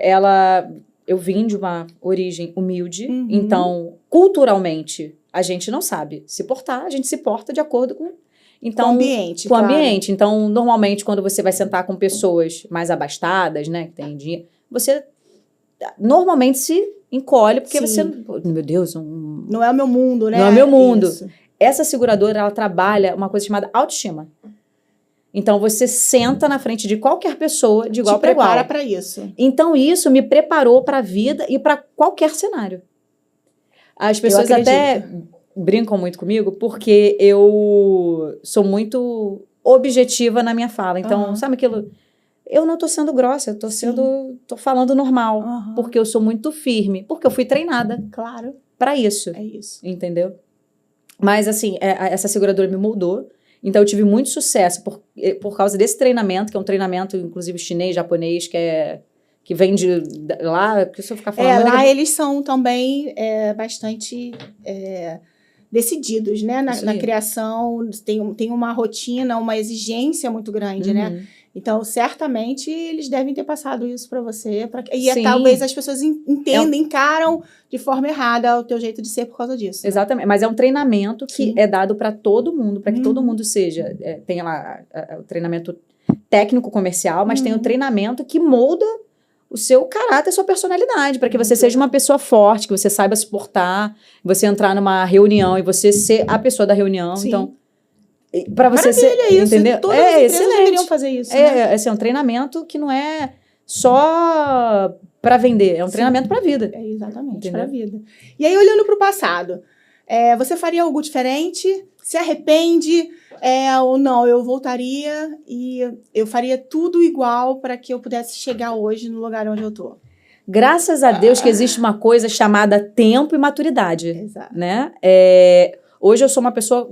eu vim de uma origem humilde, então, culturalmente, a gente não sabe se portar, a gente se porta de acordo com... Então, com o ambiente, com o claro. ambiente. Então, normalmente, quando você vai sentar com pessoas mais abastadas, né, que tem dinheiro, você normalmente se encolhe, porque Sim. você... Meu Deus, Não é o meu mundo, né? Não é o meu mundo. Isso. Essa seguradora, ela trabalha uma coisa chamada autoestima. Então, você senta na frente de qualquer pessoa de igual para igual. Te prepara para isso. Então, isso me preparou para a vida e para qualquer cenário. As pessoas até brincam muito comigo porque eu sou muito objetiva na minha fala. Então, sabe aquilo? Eu não tô sendo grossa, eu tô falando normal. Porque eu sou muito firme. Porque eu fui treinada. Claro. Para isso. É isso. Entendeu? Mas, assim, essa seguradora me moldou. Então, eu tive muito sucesso por causa desse treinamento, que é um treinamento, inclusive, chinês, japonês, que vem de lá, que se eu ficar falando... Lá eles são também bastante decididos, né? Na criação, tem uma rotina, uma exigência muito grande, né? Então, certamente, eles devem ter passado isso para você. E talvez as pessoas encaram de forma errada o teu jeito de ser por causa disso. Exatamente. Né? Mas é um treinamento que é dado para todo mundo, para que todo mundo seja... tem lá o treinamento técnico comercial, mas tem o treinamento que molda o seu caráter, a sua personalidade, para que você seja uma pessoa forte, que você saiba se portar, você entrar numa reunião e você ser a pessoa da reunião. Sim. Então... Para você ser, isso. Entendeu? Todas as empresas deveriam fazer isso. Né? Esse é um treinamento que não é só para vender, é um treinamento para a vida. Exatamente, para a vida. E aí, olhando para o passado, você faria algo diferente? Se arrepende? Ou não, eu voltaria e eu faria tudo igual para que eu pudesse chegar hoje no lugar onde eu estou. Graças a Deus que existe uma coisa chamada tempo e maturidade. Exato. Né? Hoje eu sou uma pessoa...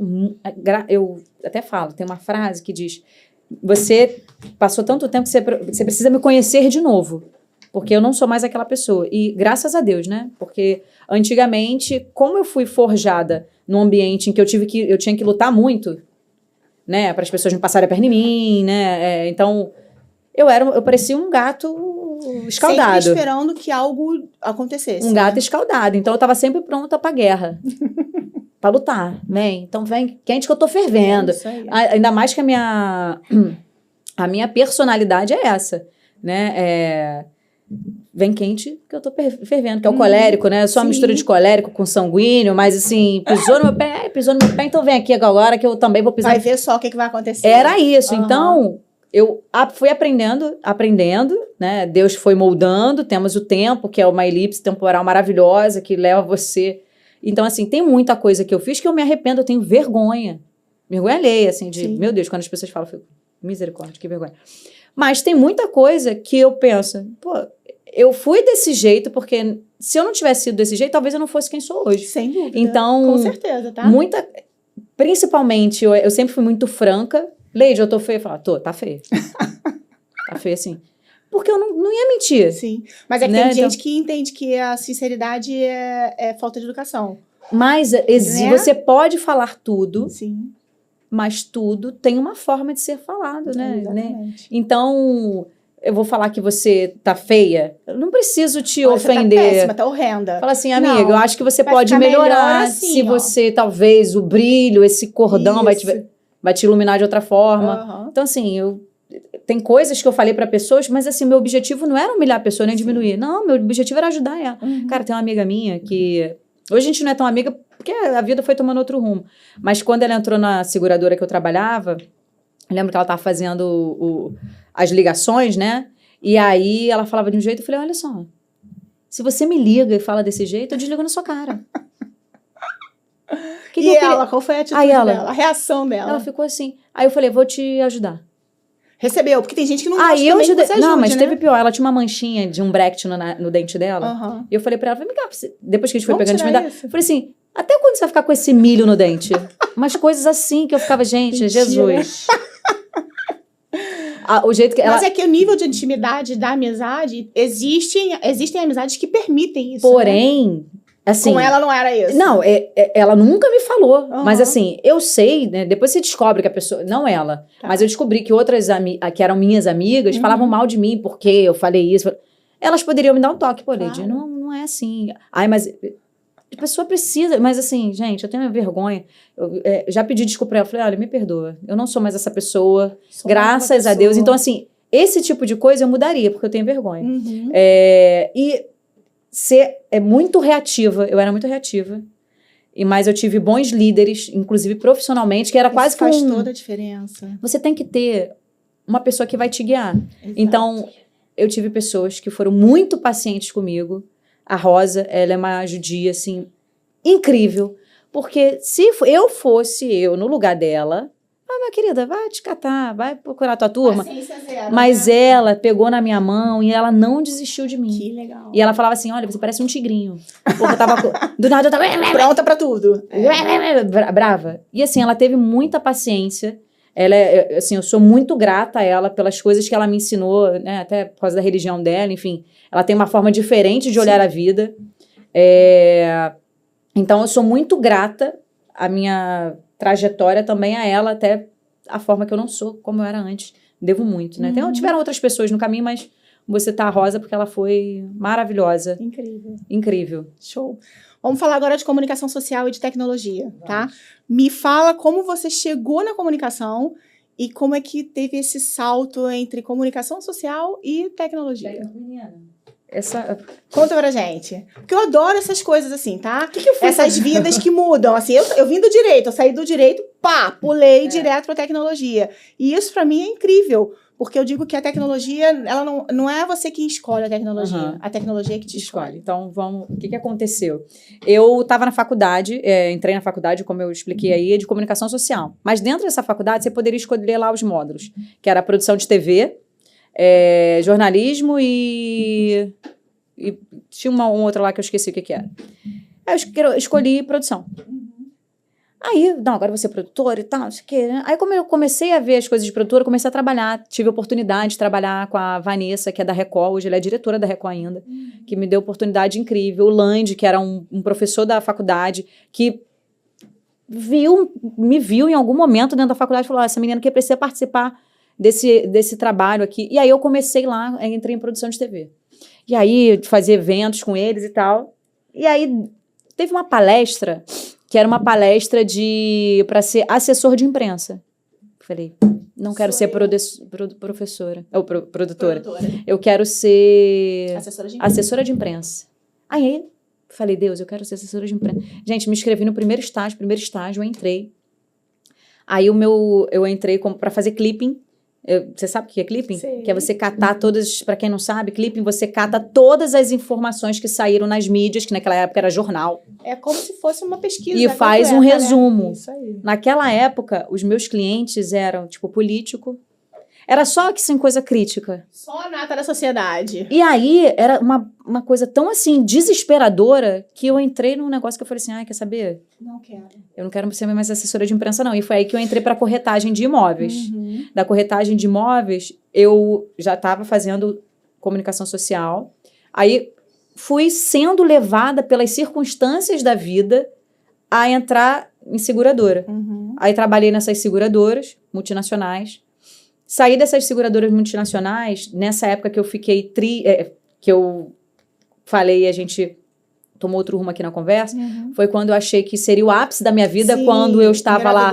Eu até falo, tem uma frase que diz... Você passou tanto tempo que você precisa me conhecer de novo. Porque eu não sou mais aquela pessoa. E graças a Deus, né? Porque antigamente, como eu fui forjada num ambiente em que eu tinha que lutar muito, né? Para as pessoas não passarem a perna em mim, né? Então, eu parecia um gato escaldado. Sempre esperando que algo acontecesse. Um gato escaldado. Então, eu estava sempre pronta para a guerra. Para lutar, vem. Então, vem quente que eu tô fervendo. Isso aí. Ainda mais que a minha personalidade é essa, né? Vem quente que eu tô fervendo, que é o colérico, né? Eu sou uma mistura de colérico com sanguíneo, mas assim, pisou no meu pé, então vem aqui agora que eu também vou pisar. Vai ver só o que vai acontecer. Era isso. Então, eu fui aprendendo, né? Deus foi moldando, temos o tempo, que é uma elipse temporal maravilhosa, que leva você... Então, assim, tem muita coisa que eu fiz que eu me arrependo, eu tenho vergonha. Vergonha alheia, assim, meu Deus, quando as pessoas falam, eu fico, misericórdia, que vergonha. Mas tem muita coisa que eu penso, eu fui desse jeito, porque se eu não tivesse sido desse jeito, talvez eu não fosse quem sou hoje. Sem dúvida. Então, com certeza, tá? Principalmente, eu sempre fui muito franca. Leide, eu tô feia? Eu falo, tá feia. Tá feia, assim. Porque eu não ia mentir. Sim. Mas é que tem gente que entende que a sinceridade é falta de educação. Mas você pode falar tudo. Sim. Mas tudo tem uma forma de ser falado, né? Exatamente. Então, eu vou falar que você tá feia. Eu não preciso te ofender. Você tá péssima, tá horrenda. Fala assim, amiga, eu acho que você pode melhorar. Assim, se você, talvez, o brilho, esse cordão vai te iluminar de outra forma. Então, assim, tem coisas que eu falei para pessoas, mas assim, meu objetivo não era humilhar a pessoa, nem diminuir. Não, meu objetivo era ajudar ela. Cara, tem uma amiga minha que... Hoje a gente não é tão amiga, porque a vida foi tomando outro rumo. Mas quando ela entrou na seguradora que eu trabalhava, eu lembro que ela estava fazendo as ligações, né? E aí ela falava de um jeito, eu falei, olha só, se você me liga e fala desse jeito, eu desligo na sua cara. Qual foi a atitude dela? A reação dela? Ela ficou assim. Aí eu falei, vou te ajudar. Recebeu, porque tem gente que não gosta também que você ajude, não, mas né? teve pior. Ela tinha uma manchinha de um Brecht no dente dela. E eu falei pra ela, depois que a gente foi pegando intimidade, eu falei assim, até quando você vai ficar com esse milho no dente? Umas coisas assim que eu ficava, gente, mentira. Jesus. O jeito que Mas é que o nível de intimidade da amizade, existem amizades que permitem isso. Porém... Né? Assim, com ela não era isso. Não, ela nunca me falou. Mas assim, eu sei, né? Depois você descobre que a pessoa... Não ela. Mas eu descobri que outras que eram minhas amigas falavam mal de mim porque eu falei isso. Elas poderiam me dar um toque. Pô, Leide, não é assim. Ai, mas... A pessoa precisa, mas assim, gente, eu tenho vergonha. Eu já pedi desculpa pra ela, falei, olha, me perdoa. Eu não sou mais essa pessoa, graças a Deus. Então, assim, esse tipo de coisa eu mudaria, porque eu tenho vergonha. Uhum. E ser muito reativa, eu era muito reativa. Mas eu tive bons líderes, inclusive profissionalmente, que era quase que faz toda a diferença. Você tem que ter uma pessoa que vai te guiar. Exato. Então, eu tive pessoas que foram muito pacientes comigo. A Rosa, ela é uma judia, assim, incrível. Porque se eu fosse no lugar dela, minha querida, vai te catar, vai procurar tua turma. Paciência zero, Mas né? ela pegou na minha mão e ela não desistiu de mim. Que legal. E ela falava assim, olha, você parece um tigrinho. Porque eu tava, do nada eu tava... Pronta pra tudo. Brava. E assim, ela teve muita paciência. Ela assim, eu sou muito grata a ela pelas coisas que ela me ensinou, né? Até por causa da religião dela, enfim. Ela tem uma forma diferente de olhar a vida. Então, eu sou muito grata à minha trajetória também a ela, até a forma que eu não sou como eu era antes. Devo muito, né? Tiveram outras pessoas no caminho, mas você tá a Rosa porque ela foi maravilhosa. Incrível. Incrível. Show. Vamos falar agora de comunicação social e de tecnologia, tá? Me fala como você chegou na comunicação e como é que teve esse salto entre comunicação social e tecnologia. Conta pra gente. Porque eu adoro essas coisas assim, tá? Que eu fui essas vidas que mudam. Assim, eu vim do direito, eu saí do direito, pulei direto pra tecnologia. E isso pra mim é incrível. Porque eu digo que a tecnologia, ela não é você que escolhe a tecnologia. Uhum. A tecnologia é que te escolhe. Então, o que aconteceu? Eu estava na faculdade, entrei na faculdade, como eu expliquei aí, de comunicação social. Mas dentro dessa faculdade, você poderia escolher lá os módulos, que era produção de TV, jornalismo e tinha um outro lá que eu esqueci o que era. Aí eu escolhi produção. Aí, não, agora eu vou ser produtora e tal, não sei o quê. Aí, como eu comecei a ver as coisas de produtora, comecei a trabalhar. Tive a oportunidade de trabalhar com a Vanessa, que é da Record, hoje ela é diretora da Record ainda, que me deu oportunidade incrível. O Land, que era um professor da faculdade, que me viu em algum momento dentro da faculdade e falou, essa menina que precisa participar desse trabalho aqui. E aí, eu comecei lá, entrei em produção de TV. E aí, fazia eventos com eles e tal. E aí, teve uma palestra... que era uma palestra para ser assessor de imprensa. Falei, não quero ser professora, ou produtora. Eu quero ser assessora de imprensa. Aí, falei, Deus, eu quero ser assessora de imprensa. Gente, me inscrevi no primeiro estágio, eu entrei. Aí, eu entrei para fazer clipping. Você sabe o que é clipping? Sei. Que é você catar todas, para quem não sabe, clipping, você cata todas as informações que saíram nas mídias, que naquela época era jornal. É como se fosse uma pesquisa. E faz um resumo. Né? Isso aí. Naquela época, os meus clientes eram, tipo, político. Era só que sem coisa crítica. Só a nata da sociedade. E aí, era uma coisa tão, assim, desesperadora, que eu entrei num negócio que eu falei assim, quer saber? Não quero. Eu não quero ser mais assessora de imprensa, não. E foi aí que eu entrei para corretagem de imóveis. Da corretagem de imóveis, eu já estava fazendo comunicação social. Aí, fui sendo levada pelas circunstâncias da vida a entrar em seguradora. Aí, trabalhei nessas seguradoras multinacionais. Saí dessas seguradoras multinacionais, nessa época que eu fiquei que eu falei, a gente tomou outro rumo aqui na conversa, foi quando eu achei que seria o ápice da minha vida. Sim, quando eu estava lá...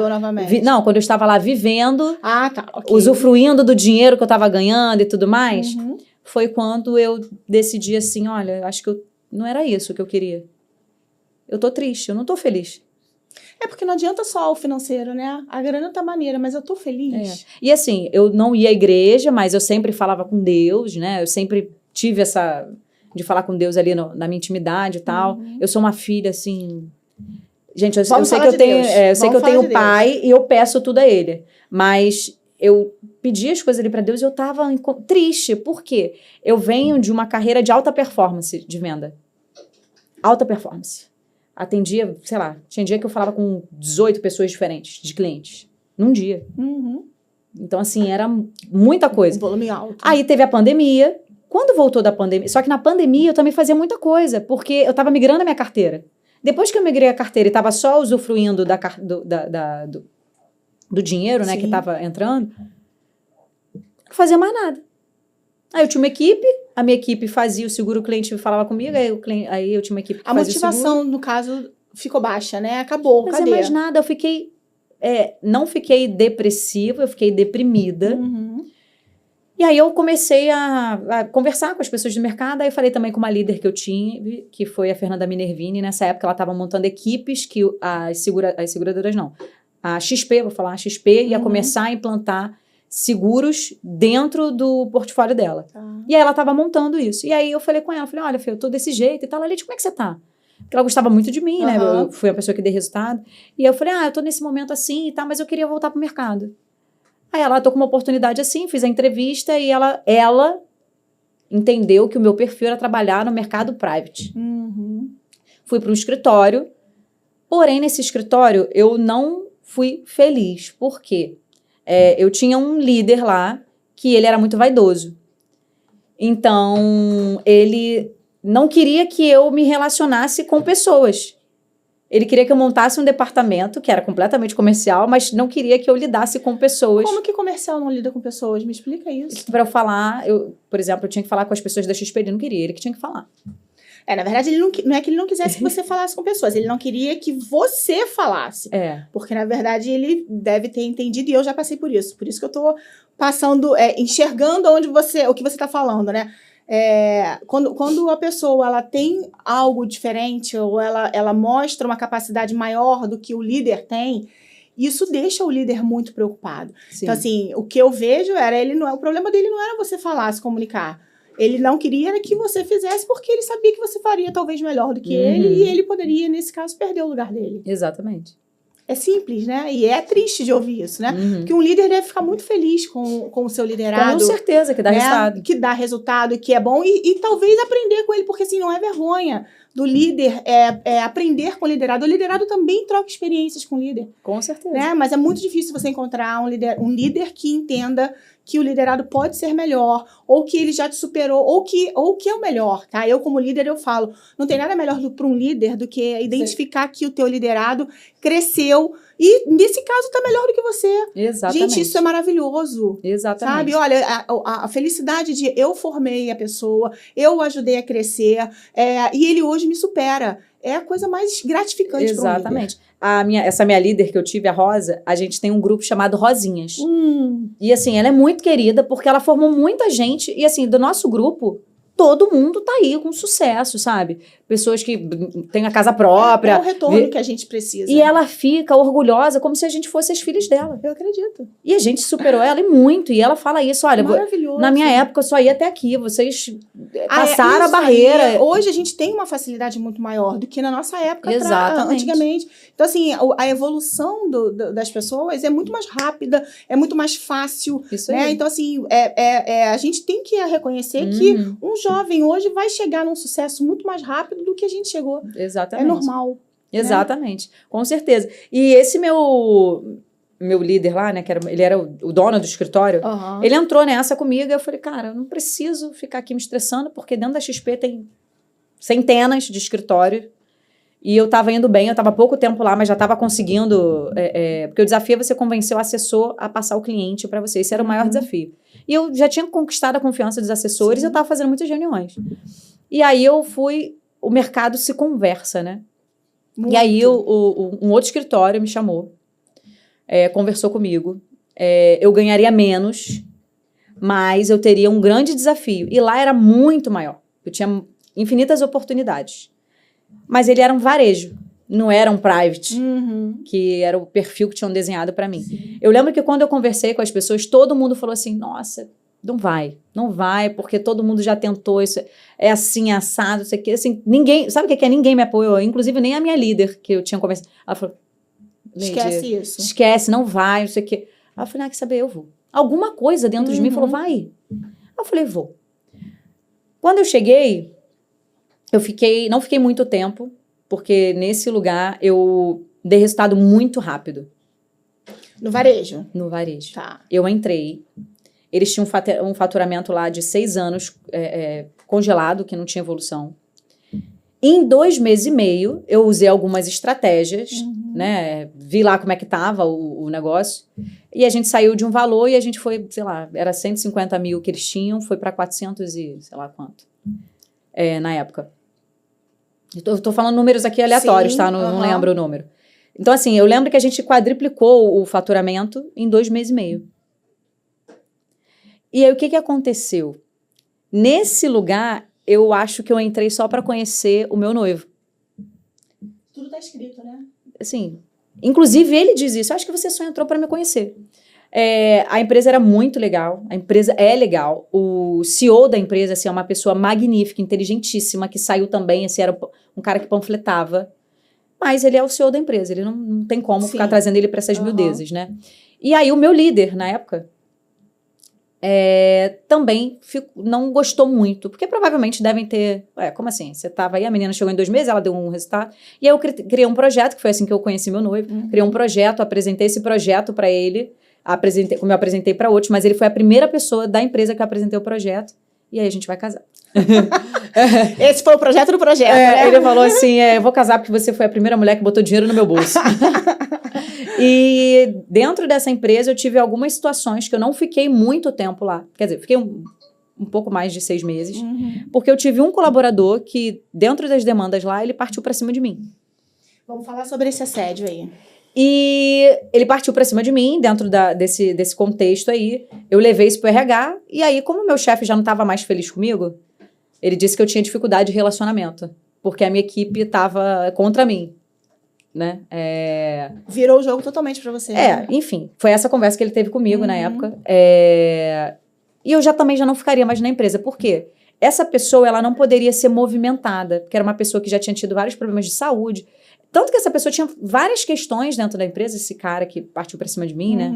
quando eu estava lá vivendo, okay. Usufruindo do dinheiro que eu estava ganhando e tudo mais, foi quando eu decidi assim, olha, acho que não era isso que eu queria. Eu tô triste, eu não tô feliz. É porque não adianta só o financeiro, né? A grana tá maneira, mas eu tô feliz. E assim, eu não ia à igreja, mas eu sempre falava com Deus, né? Eu sempre tive essa... de falar com Deus ali na minha intimidade e tal. Eu sou uma filha, assim... Gente, eu sei que eu tenho, um pai e eu peço tudo a ele. Mas eu pedi as coisas ali para Deus e eu tava triste. Por quê? Eu venho de uma carreira de alta performance de venda. Alta performance. Atendia, sei lá, tinha dia que eu falava com 18 pessoas diferentes de clientes. Num dia. Então, assim, era muita coisa. Um volume alto. Aí teve a pandemia. Quando voltou da pandemia... Só que na pandemia eu também fazia muita coisa, porque eu estava migrando a minha carteira. Depois que eu migrei a carteira e estava só usufruindo do dinheiro, né, que estava entrando, não fazia mais nada. Aí eu tinha uma equipe, a minha equipe fazia o seguro, o cliente falava comigo, aí eu tinha uma equipe que A fazia o seguro. A motivação, no caso, ficou baixa, né? Acabou, Mas cadê? é mais nada, eu fiquei... não fiquei depressiva, eu fiquei deprimida. Uhum. E aí eu comecei a conversar com as pessoas do mercado, aí eu falei também com uma líder que eu tinha, que foi a Fernanda Minervini. Nessa época ela estava montando equipes que as seguradoras não. A XP, vou falar, a XP ia começar a implantar seguros dentro do portfólio dela. E aí ela estava montando isso. E aí eu falei com ela, falei, olha, Fê, eu tô desse jeito e tal. Ela disse, como é que você tá? Porque ela gostava muito de mim, né? Eu fui a pessoa que dei resultado. E eu falei, eu tô nesse momento assim e tal, mas eu queria voltar pro mercado. Aí ela, tô com uma oportunidade assim, fiz a entrevista e ela entendeu que o meu perfil era trabalhar no mercado private. Fui para um escritório, porém nesse escritório eu não fui feliz. Por quê? Eu tinha um líder lá que ele era muito vaidoso. Então, ele não queria que eu me relacionasse com pessoas. Ele queria que eu montasse um departamento, que era completamente comercial, mas não queria que eu lidasse com pessoas. Como que comercial não lida com pessoas? Me explica isso. Para eu falar, por exemplo, eu tinha que falar com as pessoas da XP, ele não queria, ele que tinha que falar. Na verdade, ele não é que ele não quisesse que você falasse com pessoas, ele não queria que você falasse. Porque, na verdade, ele deve ter entendido, e eu já passei por isso. Por isso que eu tô passando, enxergando o que você tá falando, né? Quando a pessoa ela tem algo diferente ou ela mostra uma capacidade maior do que o líder tem, isso deixa o líder muito preocupado. Sim. Então, assim, o que eu vejo o problema dele não era você falar, se comunicar. Ele não queria que você fizesse porque ele sabia que você faria talvez melhor do que ele e ele poderia, nesse caso, perder o lugar dele. Exatamente. É simples, né? E é triste de ouvir isso, né? Porque um líder deve ficar muito feliz com o seu liderado. Com certeza, que dá resultado. Que dá resultado, que é bom. E talvez aprender com ele, porque assim, não é vergonha do líder aprender com o liderado. O liderado também troca experiências com o líder. Com certeza. Né? Mas é muito difícil você encontrar um líder que entenda que o liderado pode ser melhor, ou que ele já te superou, ou que é o melhor, tá? Eu, como líder, eu falo, não tem nada melhor para um líder do que identificar que o teu liderado cresceu e, nesse caso, tá melhor do que você. Exatamente. Gente, isso é maravilhoso. Exatamente. Sabe? Olha, a felicidade de eu formei a pessoa, eu o ajudei a crescer, e ele hoje me supera. É a coisa mais gratificante. Exatamente. Essa minha líder que eu tive, a Rosa, a gente tem um grupo chamado Rosinhas. E assim, ela é muito querida porque ela formou muita gente. E assim, do nosso grupo, todo mundo tá aí com sucesso, sabe? Pessoas que têm a casa própria. É o retorno que a gente precisa. E ela fica orgulhosa como se a gente fosse as filhas dela. Eu acredito. E a gente superou ela e muito. E ela fala isso, olha, na minha época eu só ia até aqui, vocês passaram a barreira. Hoje a gente tem uma facilidade muito maior do que na nossa época. Exatamente. Antigamente. Então assim, a evolução das pessoas é muito mais rápida, é muito mais fácil. Isso né? aí. Então assim, a gente tem que reconhecer que um jovem hoje vai chegar num sucesso muito mais rápido do que a gente chegou. Exatamente. É normal. Exatamente, né? Com certeza. E esse meu líder lá, né, ele era o dono do escritório, ele entrou nessa comigo e eu falei, cara, eu não preciso ficar aqui me estressando, porque dentro da XP tem centenas de escritórios e eu tava indo bem, eu tava há pouco tempo lá, mas já tava conseguindo, porque o desafio é você convencer o assessor a passar o cliente para você, esse era o maior desafio. E eu já tinha conquistado a confiança dos assessores e eu tava fazendo muitas reuniões. E aí o mercado se conversa, né? Muito. E aí um outro escritório me chamou, conversou comigo, eu ganharia menos, mas eu teria um grande desafio. E lá era muito maior, eu tinha infinitas oportunidades. Mas ele era um varejo, não era um private, que era o perfil que tinham desenhado para mim. Sim. Eu lembro que quando eu conversei com as pessoas, todo mundo falou assim, nossa, não vai, porque todo mundo já tentou, isso é assim, assado, isso aqui, assim, ninguém, sabe o que é? Ninguém me apoiou, inclusive nem a minha líder, que eu tinha conversado, ela falou, esquece isso. Esquece, não vai, não sei o quê. Aí eu falei, quer saber, eu vou. Alguma coisa dentro de mim falou, vai. Aí eu falei, vou. Quando eu cheguei, não fiquei muito tempo, porque nesse lugar eu dei resultado muito rápido. No varejo? No varejo. Tá. Eu entrei, eles tinham um faturamento lá de 6 anos congelado, que não tinha evolução. Em 2 meses e meio, eu usei algumas estratégias, né? Vi lá como é que estava o negócio. E a gente saiu de um valor e a gente foi, sei lá, era 150 mil que eles tinham, foi para 400 e sei lá quanto, na época. Eu tô falando números aqui aleatórios, tá? Não lembro o número. Então, assim, eu lembro que a gente quadriplicou o faturamento em 2 meses e meio. E aí, o que aconteceu? Nesse lugar, eu acho que eu entrei só para conhecer o meu noivo. Tudo tá escrito, né? Assim, inclusive ele diz isso. Eu acho que você só entrou para me conhecer. A empresa era muito legal. A empresa é legal. O CEO da empresa, assim, é uma pessoa magnífica, inteligentíssima, que saiu também, assim, era um cara que panfletava. Mas ele é o CEO da empresa. Ele não tem como ficar trazendo ele para essas miudezas, né? E aí o meu líder, na época, também não gostou muito, porque provavelmente devem ter... como assim? Você estava aí, a menina chegou em 2 meses, ela deu um resultado. E aí eu criei um projeto, que foi assim que eu conheci meu noivo. Criei um projeto, apresentei esse projeto para ele, como eu apresentei para outros, mas ele foi a primeira pessoa da empresa que eu apresentei o projeto. E aí a gente vai casar. Esse foi o projeto do projeto, né? Ele falou assim, eu vou casar porque você foi a primeira mulher que botou dinheiro no meu bolso. E dentro dessa empresa eu tive algumas situações que eu não fiquei muito tempo lá. Quer dizer, fiquei um pouco mais de 6 meses. Porque eu tive um colaborador que, dentro das demandas lá, ele partiu para cima de mim. Vamos falar sobre esse assédio aí. E ele partiu para cima de mim, dentro desse contexto aí. Eu levei isso pro RH. E aí, como o meu chefe já não estava mais feliz comigo, ele disse que eu tinha dificuldade de relacionamento. Porque a minha equipe estava contra mim. Né? Virou o jogo totalmente pra você. Né? Enfim. Foi essa conversa que ele teve comigo na época. E eu também já não ficaria mais na empresa. Por quê? Essa pessoa, ela não poderia ser movimentada. Porque era uma pessoa que já tinha tido vários problemas de saúde. Tanto que essa pessoa tinha várias questões dentro da empresa. Esse cara que partiu pra cima de mim, né?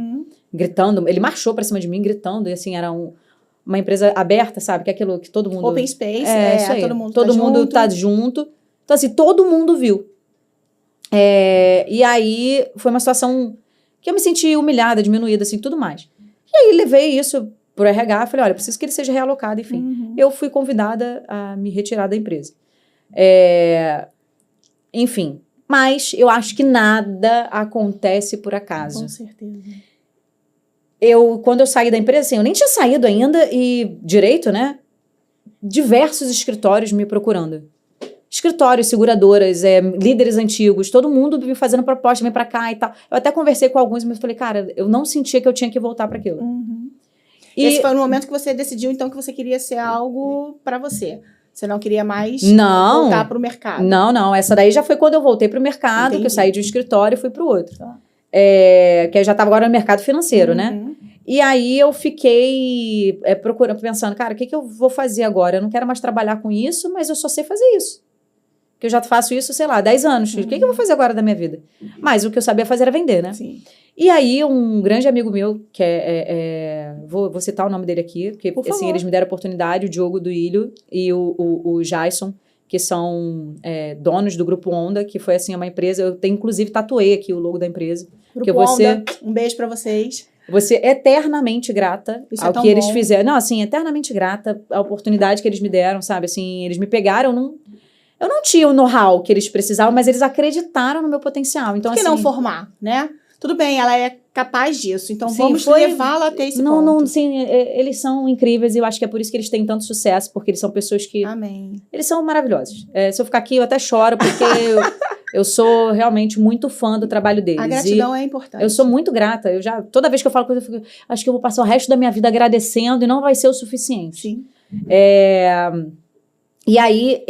Gritando. Ele marchou pra cima de mim, gritando. E assim, era uma empresa aberta, sabe? Que é aquilo que todo mundo... Open space. Isso aí. Todo mundo tá junto. Então, assim, todo mundo viu. E aí, foi uma situação que eu me senti humilhada, diminuída, assim, tudo mais. E aí, levei isso pro RH, falei, olha, preciso que ele seja realocado, enfim. Eu fui convidada a me retirar da empresa. Enfim, mas eu acho que nada acontece por acaso. Com certeza. Quando eu saí da empresa, assim, eu nem tinha saído ainda e direito, né? Diversos escritórios me procurando. Escritórios, seguradoras, líderes antigos, todo mundo me fazendo proposta, vem pra cá e tal. Eu até conversei com alguns, mas falei, cara, eu não sentia que eu tinha que voltar para aquilo. E esse foi o momento que você decidiu, então, que você queria ser algo pra você. Você não queria mais voltar pro mercado. Não. Essa daí já foi quando eu voltei pro mercado, que eu saí de um escritório e fui pro outro. Tá. Que eu já estava agora no mercado financeiro, né? E aí eu fiquei procurando, pensando, cara, o que eu vou fazer agora? Eu não quero mais trabalhar com isso, mas eu só sei fazer isso. Que eu já faço isso, sei lá, 10 anos. O que eu vou fazer agora da minha vida? Mas o que eu sabia fazer era vender, né? Sim. E aí, um grande amigo meu, que vou citar o nome dele aqui, porque assim, eles me deram a oportunidade, o Diogo do Ilho e o Jason, que são donos do Grupo Onda, que foi assim, uma empresa, eu tenho, inclusive, tatuei aqui o logo da empresa. Grupo Onda, um beijo pra vocês. Você eternamente grata ao que eles fizeram. Não, assim, eternamente grata à oportunidade que eles me deram, sabe? Assim, eles me pegaram, eu não tinha o know-how que eles precisavam, mas eles acreditaram no meu potencial. Então, por que assim, não formar, né? Tudo bem, ela é capaz disso, então vamos levá-la até esse ponto. Sim, eles são incríveis e eu acho que é por isso que eles têm tanto sucesso, porque eles são pessoas que... Amém. Eles são maravilhosos. Se eu ficar aqui, eu até choro, porque eu sou realmente muito fã do trabalho deles. A gratidão é importante. Eu sou muito grata. Toda vez que eu falo coisa, eu fico, acho que eu vou passar o resto da minha vida agradecendo e não vai ser o suficiente. Sim. E aí,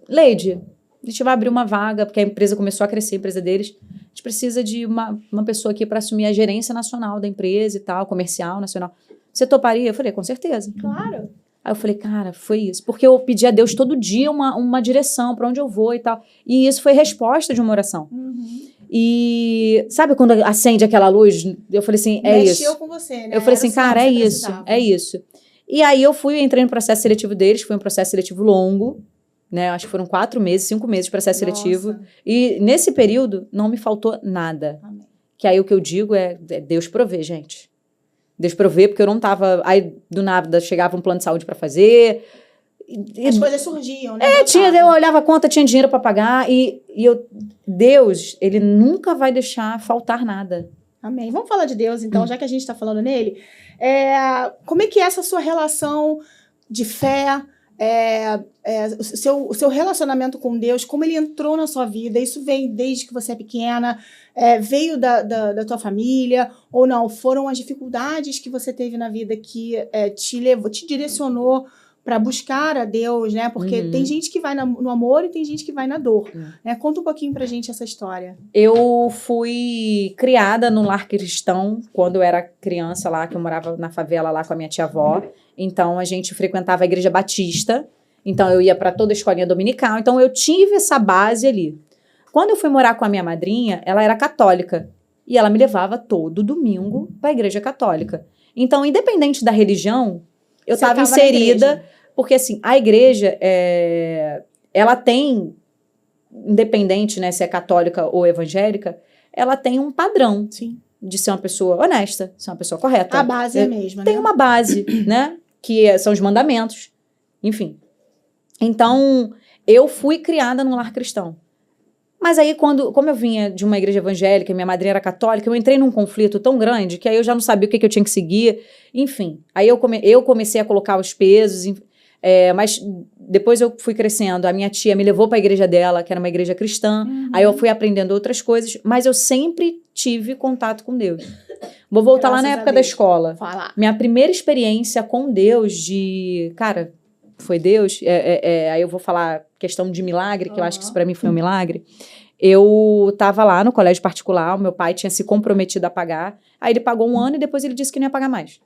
Leide, a gente vai abrir uma vaga, porque a empresa começou a crescer, a empresa deles. A gente precisa de uma pessoa aqui para assumir a gerência nacional da empresa e tal, comercial, nacional. Você toparia? Eu falei, com certeza. Claro. Aí eu falei, cara, foi isso. Porque eu pedi a Deus todo dia uma direção para onde eu vou e tal. E isso foi resposta de uma oração. E sabe quando acende aquela luz? Eu falei assim, isso. Mexeu com você, né? Eu falei assim, cara, é isso. E aí eu entrei no processo seletivo deles, foi um processo seletivo longo, né? Acho que foram 4 meses, 5 meses de processo seletivo. E nesse período não me faltou nada. Amém. Que aí o que eu digo é Deus provê, gente. Deus provê, porque eu não tava... Aí, do nada, chegava um plano de saúde para fazer. As coisas surgiam, né? Eu olhava a conta, tinha dinheiro para pagar Deus, ele nunca vai deixar faltar nada. Amém. Vamos falar de Deus, então, já que a gente está falando nele. Como é que é essa sua relação de fé, o seu relacionamento com Deus, como ele entrou na sua vida? Isso vem desde que você é pequena? Veio da tua família? Ou não? Foram as dificuldades que você teve na vida que te direcionou para buscar a Deus, né? Porque tem gente que vai no amor e tem gente que vai na dor. Né? Conta um pouquinho pra gente essa história. Eu fui criada no lar cristão quando eu era criança lá, que eu morava na favela lá com a minha tia-avó. Então, a gente frequentava a igreja batista. Então, eu ia para toda a escolinha dominical. Então, eu tive essa base ali. Quando eu fui morar com a minha madrinha, ela era católica. E ela me levava todo domingo para a igreja católica. Então, independente da religião, eu estava inserida, porque assim, a igreja, ela tem, independente, né, se é católica ou evangélica, ela tem um padrão. Sim. De ser uma pessoa honesta, ser uma pessoa correta. A base é a mesma, né? Tem uma base, né, que são os mandamentos, enfim. Então, eu fui criada num lar cristão. Mas aí, como eu vinha de uma igreja evangélica, minha madrinha era católica, eu entrei num conflito tão grande que aí eu já não sabia o que eu tinha que seguir. Enfim, aí eu comecei a colocar os pesos, mas depois eu fui crescendo. A minha tia me levou para a igreja dela, que era uma igreja cristã. Aí eu fui aprendendo outras coisas, mas eu sempre tive contato com Deus. Vou voltar lá na época da escola. Fala. Minha primeira experiência com Deus cara, foi Deus. Aí eu vou falar questão de milagre, que eu acho que isso para mim foi um milagre. Eu estava lá no colégio particular, o meu pai tinha se comprometido a pagar. Aí ele pagou 1 ano e depois ele disse que não ia pagar mais.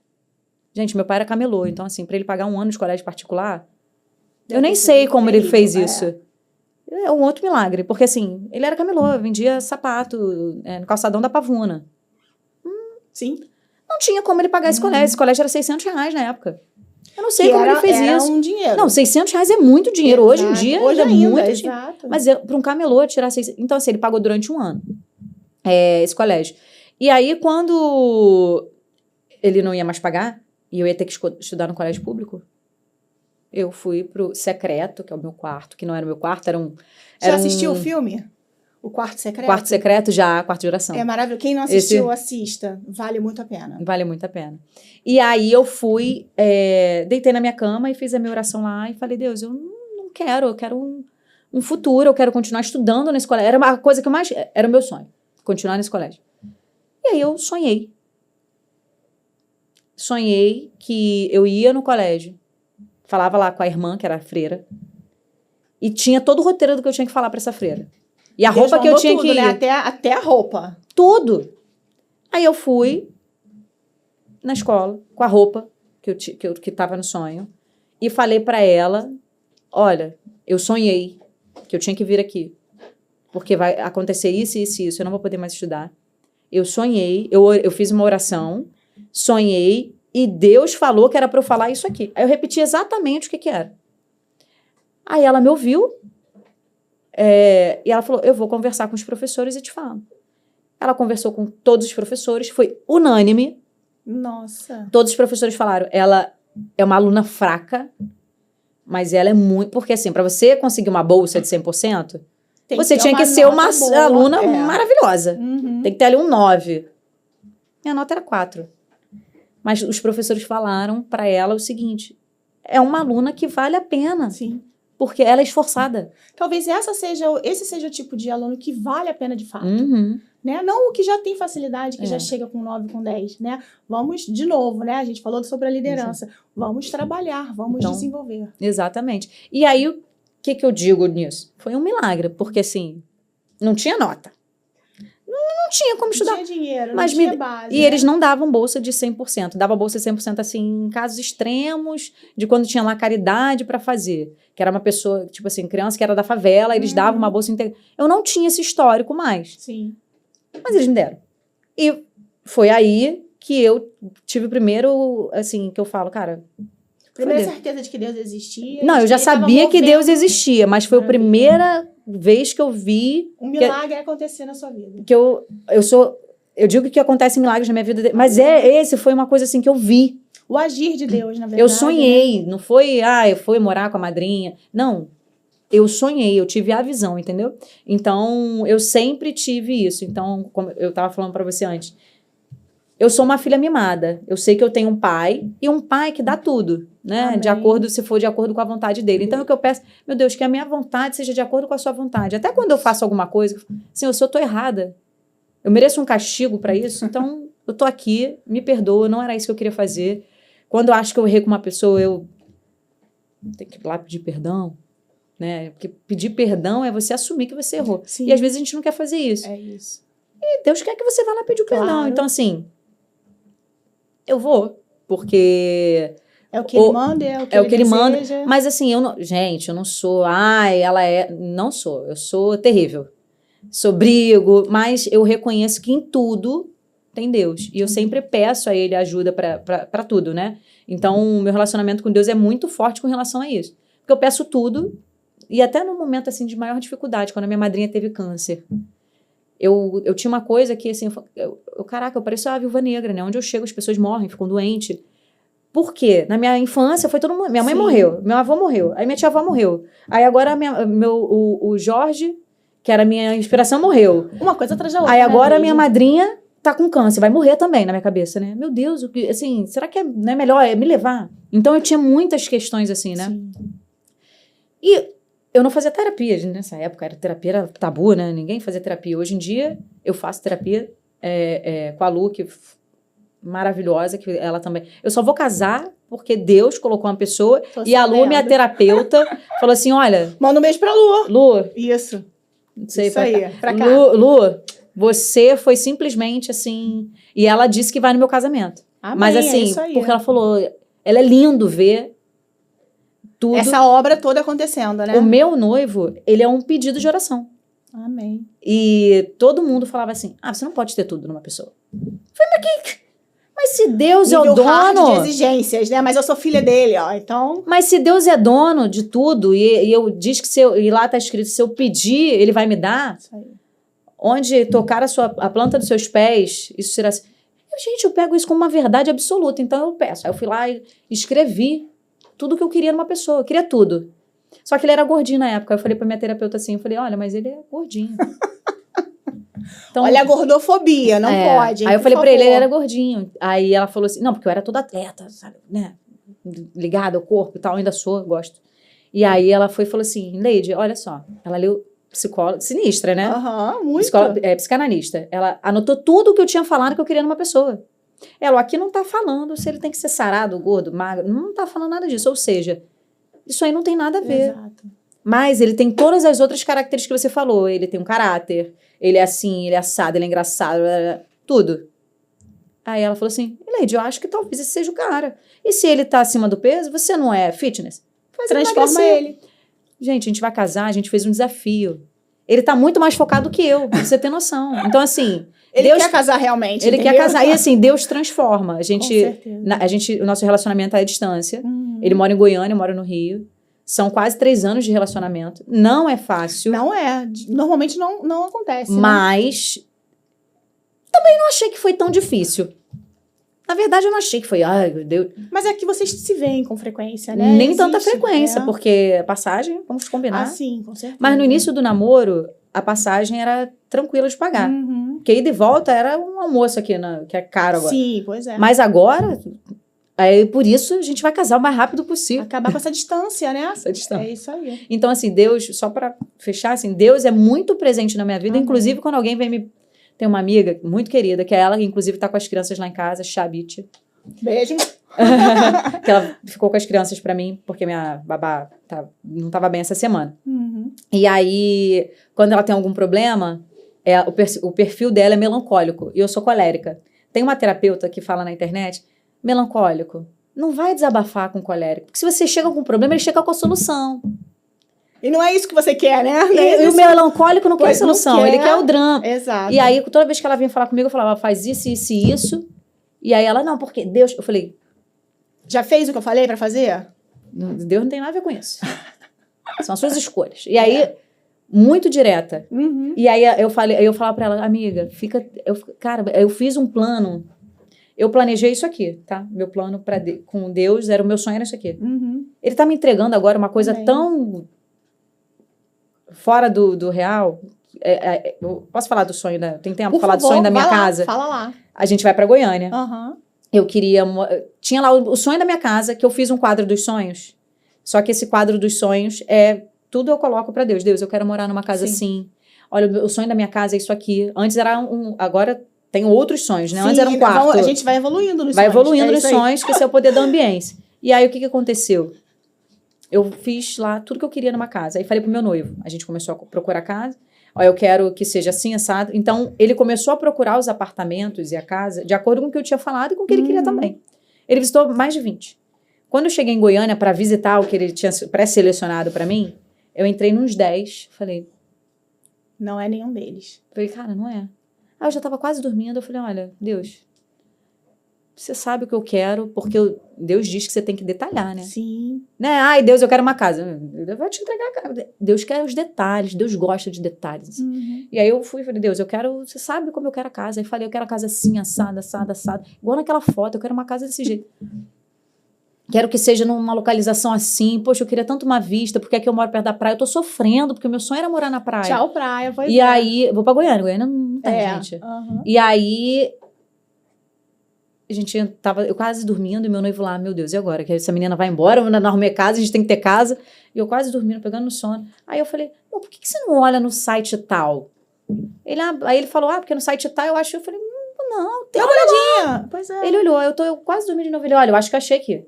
Gente, meu pai era camelô, então assim, para ele pagar 1 ano de colégio particular, eu nem sei como ele fez isso. É um outro milagre, porque assim, ele era camelô, vendia sapato no calçadão da Pavuna. Sim. Não tinha como ele pagar esse colégio. Esse colégio era R$600 na época. Eu não sei como ele fez era isso. Um dinheiro. Não, R$600 é muito dinheiro. Hoje em dia Hoje ainda é muito dinheiro. Exato. Mas para um camelô tirar 600... Então, assim, ele pagou durante 1 ano esse colégio. E aí, quando ele não ia mais pagar, e eu ia ter que estudar no colégio público, eu fui pro secreto, que é o meu quarto, que não era o meu quarto, era um... Já assistiu o filme? O Quarto Secreto? Quarto Secreto já, quarto de oração. É maravilhoso. Quem não assistiu, assista. Vale muito a pena. Vale muito a pena. E aí eu fui, deitei na minha cama e fiz a minha oração lá e falei, Deus, eu não quero, eu quero um futuro, eu quero continuar estudando nesse colégio. Era uma coisa que era o meu sonho, continuar nesse colégio. E aí eu sonhei. Sonhei que eu ia no colégio, falava lá com a irmã, que era a freira, e tinha todo o roteiro do que eu tinha que falar para essa freira. E a roupa que eu tinha que ir. Né? Até a roupa. Tudo. Aí eu fui na escola com a roupa que tava no sonho e falei para ela, olha, eu sonhei que eu tinha que vir aqui, porque vai acontecer isso, isso e isso, eu não vou poder mais estudar. Eu sonhei, eu fiz uma oração, sonhei e Deus falou que era para eu falar isso aqui. Aí eu repeti exatamente o que era. Aí ela me ouviu, e ela falou, eu vou conversar com os professores e te falo. Ela conversou com todos os professores, foi unânime. Nossa. Todos os professores falaram, ela é uma aluna fraca, mas ela é muito... Porque assim, para você conseguir uma bolsa de 100%, você tinha que ser uma aluna maravilhosa. Tem que ter ali um 9. Minha nota era 4. Mas os professores falaram para ela o seguinte, é uma aluna que vale a pena. Sim. Porque ela é esforçada. Talvez esse seja o tipo de aluno que vale a pena de fato. Né? Não o que já tem facilidade, que já chega com 9, com 10. Né? Vamos, de novo, né? A gente falou sobre a liderança. Vamos trabalhar, vamos desenvolver. Exatamente. E aí, o que eu digo nisso? Foi um milagre, porque assim, não tinha nota. Não tinha como estudar. Não tinha dinheiro, não tinha base. E eles não davam bolsa de 100%. Dava bolsa de 100% assim, em casos extremos, de quando tinha lá caridade para fazer. Que era uma pessoa, tipo assim, criança que era da favela, eles davam uma bolsa inteira. Eu não tinha esse histórico mais. Sim. Mas eles me deram. E foi aí que eu tive o primeiro, assim, que eu falo, cara... Primeira certeza de que Deus existia. Não, eu já sabia que Deus existia, mas foi a primeira vez que eu vi... Um milagre acontecer na sua vida. Que eu digo que acontecem milagres na minha vida, mas esse foi uma coisa assim que eu vi. O agir de Deus, na verdade. Eu sonhei, não foi, eu fui morar com a madrinha. Não, eu sonhei, eu tive a visão, entendeu? Então, eu sempre tive isso. Então, como eu estava falando para você antes, eu sou uma filha mimada. Eu sei que eu tenho um pai, e um pai que dá tudo, né? Amém. Se for de acordo com a vontade dele. Então, é o que eu peço, meu Deus, que a minha vontade seja de acordo com a sua vontade. Até quando eu faço alguma coisa, Senhor, se eu estou errada, eu mereço um castigo para isso, então eu tô aqui, me perdoa, não era isso que eu queria fazer. Quando eu acho que eu errei com uma pessoa, eu tenho que ir lá pedir perdão, né? Porque pedir perdão é você assumir que você errou. Sim. E às vezes a gente não quer fazer isso. É isso. E Deus quer que você vá lá pedir o perdão. Claro. Então, assim, eu vou, porque É o que ele manda, é o que ele manda. deseja. Mas assim, eu não sou, ela é. Não sou, eu sou terrível. Sou brigo, mas eu reconheço que em tudo tem Deus. E eu sempre peço a Ele ajuda para tudo, né? Então, o meu relacionamento com Deus é muito forte com relação a isso. Porque eu peço tudo, e até no momento assim de maior dificuldade, quando a minha madrinha teve câncer. Eu tinha uma coisa que, assim, caraca, eu pareço a viúva negra, né? Onde eu chego, as pessoas morrem, ficam doentes. Por quê? Na minha infância foi todo mundo. Minha mãe morreu, meu avô morreu, aí minha tia-avó morreu. Aí agora o Jorge, que era a minha inspiração, morreu. Uma coisa atrás da outra. Aí agora a minha madrinha tá com câncer, vai morrer também na minha cabeça, né? Meu Deus, assim, será que não é melhor me levar? Então eu tinha muitas questões assim, né? Sim. E eu não fazia terapia, nessa época terapia era tabu, né? Ninguém fazia terapia. Hoje em dia eu faço terapia com a Lu, que maravilhosa, que ela também. Eu só vou casar porque Deus colocou uma pessoa e a Lu, minha terapeuta, falou assim, olha... Manda um beijo pra Lu. Lu. Isso. Não sei, Isso aí, pra cá. Lu, você foi simplesmente assim... E ela disse que vai no meu casamento. Amém, mas assim, isso aí. porque ela falou... Ela é lindo ver tudo. Essa obra toda acontecendo, né? O meu noivo, ele é um pedido de oração. Amém. E todo mundo falava assim, você não pode ter tudo numa pessoa. Eu falei, mas se Deus é o dono... de exigências, né? Mas eu sou filha dele, ó, então... Mas se Deus é dono de tudo, e eu diz que e lá está escrito, se eu pedir, ele vai me dar, Isso aí. onde tocar a planta dos seus pés, isso será assim. Gente, eu pego isso como uma verdade absoluta, então eu peço. Aí eu fui lá e escrevi tudo que eu queria numa pessoa, eu queria tudo. Só que ele era gordinho na época, eu falei pra minha terapeuta assim, eu falei, olha, mas ele é gordinho. Então, olha a gordofobia, não pode. Aí eu falei pra ele era gordinho. Aí ela falou assim, não, porque eu era toda atleta, sabe, né? Ligada ao corpo e tal, ainda sou, gosto. E aí ela falou assim, Leide, olha só, ela leu psicóloga, sinistra, né? Muito. Psicanalista. Ela anotou tudo que eu tinha falado que eu queria numa pessoa. Ela, aqui não tá falando se ele tem que ser sarado, gordo, magro, não tá falando nada disso. Ou seja, isso aí não tem nada a ver. Exato. Mas ele tem todas as outras características que você falou. Ele tem um caráter, ele é assim, ele é assado, ele é engraçado, tudo. Aí ela falou assim, Leide, eu acho que talvez esse seja o cara. E se ele tá acima do peso, você não é fitness? Transforma ele. Gente, a gente vai casar, a gente fez um desafio. Ele tá muito mais focado que eu, pra você ter noção. Então, assim... Ele quer casar realmente, Ele quer casar. E, assim, Deus transforma. Com certeza. O nosso relacionamento é à distância. Ele mora em Goiânia, eu moro no Rio. São quase 3 anos de relacionamento. Não é fácil. Não é. Normalmente não acontece. Mas... Também não achei que foi tão difícil. Na verdade, eu não achei que foi... Ai, meu Deus. Mas é que vocês se veem com frequência, né? Nem tanta frequência, porque passagem, vamos combinar. Sim, com certeza. Mas no início do namoro, a passagem era tranquila de pagar. Porque ida e volta era um almoço aqui, que é caro agora. Sim, pois é. Mas agora, por isso, a gente vai casar o mais rápido possível. Acabar com essa distância, né? Essa distância. É isso aí. Então, assim, Deus, só para fechar, assim, Deus é muito presente na minha vida, inclusive quando alguém vem Tem uma amiga muito querida, que é ela, que inclusive tá com as crianças lá em casa, Chabit. Beijo. Que ela ficou com as crianças pra mim, porque minha babá não tava bem essa semana. E aí, quando ela tem algum problema, o perfil dela é melancólico, e eu sou colérica. Tem uma terapeuta que fala na internet, melancólico, não vai desabafar com colérico, porque se você chega com um problema, ele chega com a solução. E não é isso que você quer, né? E o melancólico não quer a solução, ele quer o drama. Exato. E aí, toda vez que ela vinha falar comigo, eu falava, faz isso, isso e isso. E aí ela, não, porque Deus... Eu falei... Já fez o que eu falei pra fazer? Deus não tem nada a ver com isso. São as suas escolhas. E aí, muito direta. E aí eu falava pra ela, amiga, cara, eu fiz um plano Eu planejei isso aqui, tá? Meu plano com Deus, o meu sonho era isso aqui. Ele tá me entregando agora uma coisa tão fora do real. Eu posso falar do sonho, tem tempo pra falar do sonho da minha casa? Fala lá. A gente vai pra Goiânia. Aham. Eu queria... Tinha lá o sonho da minha casa, que eu fiz um quadro dos sonhos. Só que esse quadro dos sonhos tudo eu coloco pra Deus. Deus, eu quero morar numa casa assim. Olha, o sonho da minha casa é isso aqui. Antes era agora tem outros sonhos, né? Sim, antes era um quarto. A gente vai evoluindo nos sonhos. Vai evoluindo nos sonhos, que esse é o poder da ambiência. E aí, o que aconteceu? Eu fiz lá tudo que eu queria numa casa. Aí falei pro meu noivo. A gente começou a procurar casa. Ó, eu quero que seja assim, assado. Então, ele começou a procurar os apartamentos e a casa de acordo com o que eu tinha falado e com o que ele queria também. Ele visitou mais de 20. Quando eu cheguei em Goiânia para visitar o que ele tinha pré-selecionado para mim, eu entrei nos 10. Falei... Não é nenhum deles. Falei, cara, não é. Aí eu já tava quase dormindo. Eu falei, olha, Deus, você sabe o que eu quero, porque Deus diz que você tem que detalhar, né? Sim. Né? Ai, Deus, eu quero uma casa. Deus vai te entregar a casa. Deus quer os detalhes, Deus gosta de detalhes. E aí eu falei, Deus, você sabe como eu quero a casa. Aí falei, eu quero a casa assim, assada, assada, assada. Igual naquela foto, eu quero uma casa desse jeito. Quero que seja numa localização assim. Poxa, eu queria tanto uma vista, porque aqui eu moro perto da praia. Eu tô sofrendo, porque o meu sonho era morar na praia. Tchau, praia. E aí, vou pra Goiânia. Goiânia não tem, gente. E aí, eu quase dormindo e meu noivo lá, meu Deus, e agora? Que essa menina vai embora, eu não arrumei casa, a gente tem que ter casa. E eu quase dormindo, pegando no sono. Aí eu falei, por que você não olha no site tal? Aí ele falou, porque no site tal eu acho. Eu falei, não, tem uma olhadinha. Pois é. Ele olhou, eu quase dormi de novo. Ele, olha, eu acho que eu achei aqui.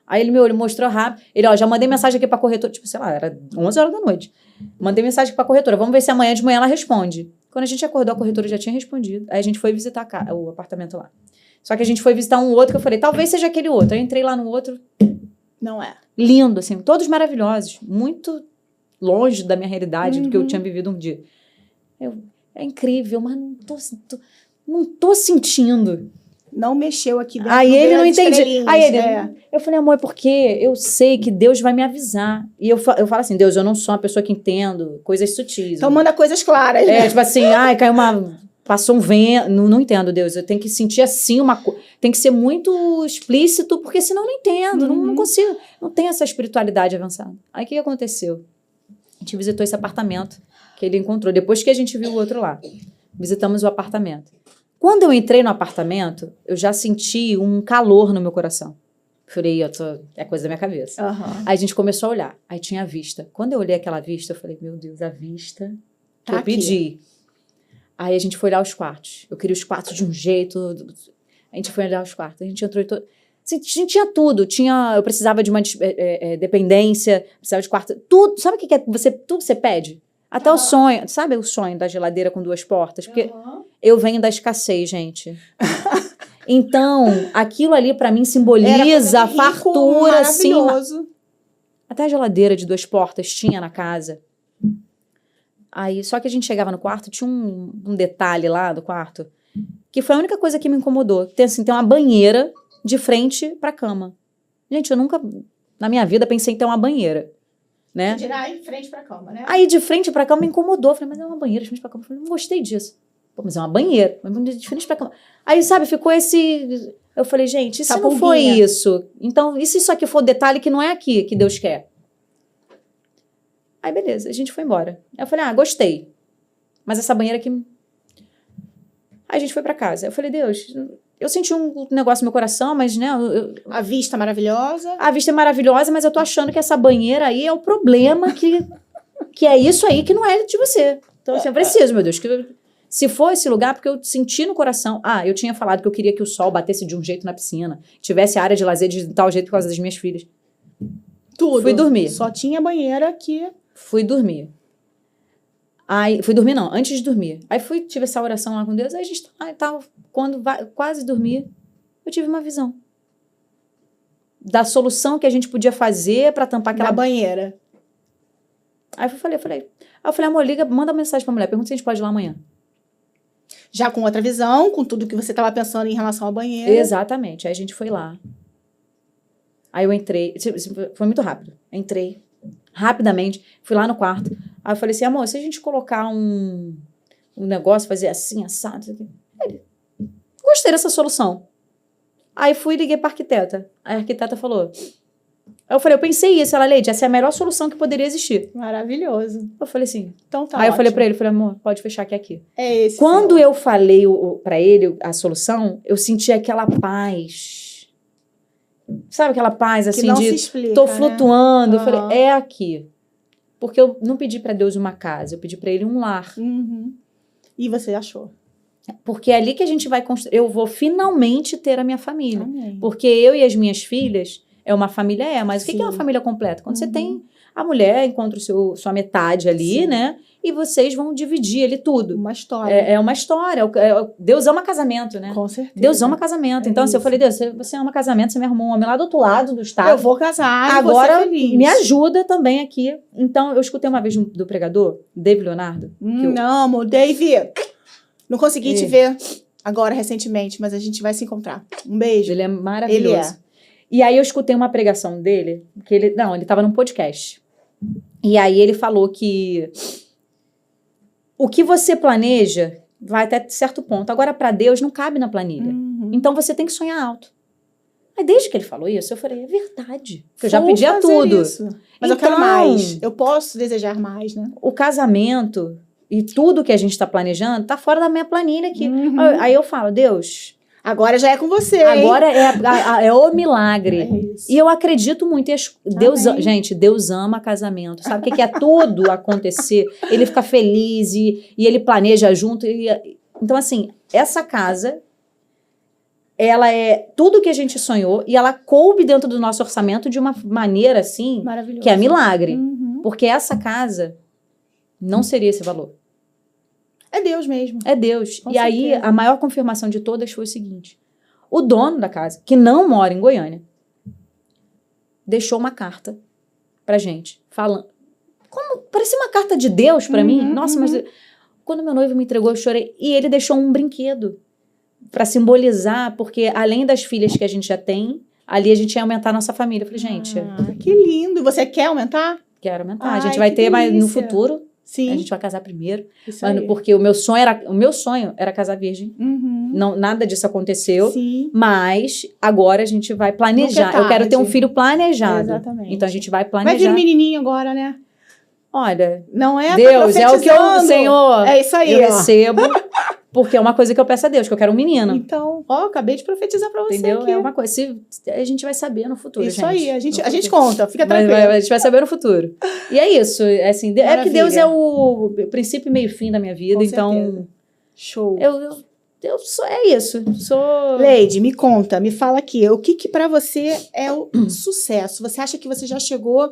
Aí ele me olhou, mostrou rápido. Ele, já mandei mensagem aqui pra corretora. Tipo, sei lá, era 11 horas da noite. Mandei mensagem pra corretora. Vamos ver se amanhã de manhã ela responde. Quando a gente acordou, a corretora já tinha respondido. Aí a gente foi visitar o apartamento lá. Só que a gente foi visitar um outro que eu falei, talvez seja aquele outro. Aí eu entrei lá no outro. Não é. Lindo, assim. Todos maravilhosos. Muito longe da minha realidade, do que eu tinha vivido um dia. É incrível, mas não tô sentindo. Não mexeu aqui dentro. Aí ele não entende. Aí ele, eu falei, amor, é porque eu sei que Deus vai me avisar. E eu falo assim, Deus, eu não sou uma pessoa que entendo coisas sutis. Então manda coisas claras. Tipo assim, caiu passou um vento. Não entendo, Deus. Eu tenho que sentir assim uma coisa. Tem que ser muito explícito, porque senão eu não entendo. Não consigo. Não tem essa espiritualidade avançada. Aí o que aconteceu? A gente visitou esse apartamento que ele encontrou, depois que a gente viu o outro lá. Visitamos o apartamento. Quando eu entrei no apartamento, eu já senti um calor no meu coração. Falei, é coisa da minha cabeça. Aí a gente começou a olhar. Aí tinha a vista. Quando eu olhei aquela vista, eu falei, meu Deus, a vista que eu pedi. Aí a gente foi olhar os quartos. Eu queria os quartos de um jeito. A gente foi olhar os quartos. A gente entrou em todo... Assim, tinha tudo. Eu precisava de uma dependência, precisava de quarto. Tudo. Sabe o que é tudo que você pede? Até o sonho. Sabe o sonho da geladeira com 2 portas? Porque eu venho da escassez, gente. Então, aquilo ali pra mim simboliza a fartura, assim. Até a geladeira de 2 portas tinha na casa. Aí, só que a gente chegava no quarto, tinha um detalhe lá do quarto, que foi a única coisa que me incomodou. Tem uma banheira de frente pra cama. Gente, eu nunca, na minha vida, pensei em ter uma banheira. Né? De frente pra cama, né? Aí, de frente pra cama, me incomodou. Falei, mas é uma banheira de frente pra cama. Falei, não gostei disso. Pô, mas é uma banheira. Mas de frente pra cama. Aí, sabe, ficou esse... Eu falei, gente, e se não foi isso? Então, e se isso aqui for detalhe que não é aqui que Deus quer? Aí, beleza, a gente foi embora. Aí eu falei, gostei. Mas essa banheira aqui... Aí a gente foi pra casa. Eu falei, Deus... Eu senti um negócio no meu coração, mas, né... A vista maravilhosa. A vista é maravilhosa, mas eu tô achando que essa banheira aí é o problema, que é isso aí que não é de você. Então, assim, eu preciso, meu Deus, se for esse lugar, porque eu senti no coração... eu tinha falado que eu queria que o sol batesse de um jeito na piscina, tivesse área de lazer de tal jeito por causa das minhas filhas. Tudo. Fui dormir. Só tinha banheira que... Fui dormir. Aí, fui dormir não, antes de dormir. Aí tive essa oração lá com Deus, aí a gente tava, quando quase dormir, eu tive uma visão. Da solução que a gente podia fazer pra tampar aquela banheira. Aí eu falei, amor, manda uma mensagem pra mulher, pergunta se a gente pode ir lá amanhã. Já com outra visão, com tudo que você tava pensando em relação à banheira. Exatamente, aí a gente foi lá. Aí eu entrei, foi muito rápido, entrei rapidamente, fui lá no quarto. Aí eu falei assim, amor, se a gente colocar um negócio, fazer assim, assado, ele, gostei dessa solução. Aí fui e liguei pra arquiteta. A arquiteta falou... Aí eu falei, eu pensei isso. Ela, Leide, essa é a melhor solução que poderia existir. Maravilhoso. Eu falei assim... Então tá Aí eu falei ótimo. pra ele, falei, amor, pode fechar aqui. É esse. Quando seu. eu falei pra ele a solução, eu senti aquela paz. Sabe aquela paz, Que assim, não de... se explica, Tô né? flutuando. Eu Aham. falei, é aqui. Porque eu não pedi pra Deus uma casa, eu pedi pra ele um lar. Uhum. E você achou? Porque é ali que a gente vai construir. Eu vou finalmente ter a minha família. Amém. Porque eu e as minhas filhas, uma família mas o que é uma Sim. família completa? Quando você Uhum. tem a mulher, encontra sua metade ali, Sim. né? E vocês vão dividir ali tudo. Uma história. É uma história. Deus ama casamento, né? Com certeza. Deus ama casamento. É Então, assim, eu isso. falei, Deus, você ama casamento, você me arrumou um homem lá do outro lado do estado. Eu vou casar Agora, e vou ser feliz. me ajuda também aqui. Então, eu escutei uma vez do pregador, David Leonardo. que eu- Não, amor, Dave. Não consegui te É. ver agora recentemente, mas a gente vai se encontrar. Um beijo. Ele é maravilhoso. Ele é. E aí eu escutei uma pregação dele, que ele estava num podcast. E aí ele falou que o que você planeja vai até certo ponto. Agora, para Deus, não cabe na planilha. Uhum. Então, você tem que sonhar alto. Aí, desde que ele falou isso, eu falei, é verdade. Porque eu já Vou pedia fazer tudo. isso. Mas eu quero Então, mais. Eu posso desejar mais, né? O casamento e tudo que a gente está planejando tá fora da minha planilha aqui. Uhum. Aí eu falo, Deus, Agora já é com você, hein? agora é o milagre. É isso. E eu acredito muito. Deus, Amém. gente, Deus ama casamento. Sabe o que é tudo acontecer? Ele fica feliz e ele planeja junto. Então, assim, essa casa, ela é tudo que a gente sonhou e ela coube dentro do nosso orçamento de uma maneira, assim, Maravilhoso. que é milagre. Uhum. Porque essa casa não seria esse valor. É Deus mesmo. É Deus. Com E aí, certeza. a maior confirmação de todas foi o seguinte. O dono da casa, que não mora em Goiânia, deixou uma carta pra gente, falando... Parecia uma carta de Deus pra mim. Nossa, mas quando meu noivo me entregou, eu chorei. E ele deixou um brinquedo pra simbolizar, porque além das filhas que a gente já tem, ali a gente ia aumentar a nossa família. Eu falei, gente, Que lindo. Você quer aumentar? quero aumentar. Ai, A gente vai que ter, mas no delícia. futuro, Sim. a gente vai casar primeiro. Isso aí. Porque o meu sonho era casar virgem. Uhum. Não, nada disso aconteceu. Sim. Mas agora a gente vai planejar. Nunca é Eu quero ter um tarde. filho planejado. Exatamente. Então a gente vai Vai planejar. vir um menininho agora, né? Olha, Não é? Tá Deus, é o que eu, profetizando. Senhor, É isso aí, eu ó. recebo. Porque é uma coisa que eu peço a Deus, que eu quero um menino. Então, ó, acabei de profetizar pra você Entendeu? aqui. É uma coisa. A gente vai saber no futuro, Isso gente. aí, a No gente futuro. conta, fica Vai- tranquilo. a gente vai saber no futuro. E é isso. É, assim, é que Maravilha. Deus é o princípio, meio e fim da minha vida. Com Então, certeza. Show. eu sou. É isso. Sou. Leide, me conta, me fala aqui, o que pra você é o sucesso? Você acha que você já chegou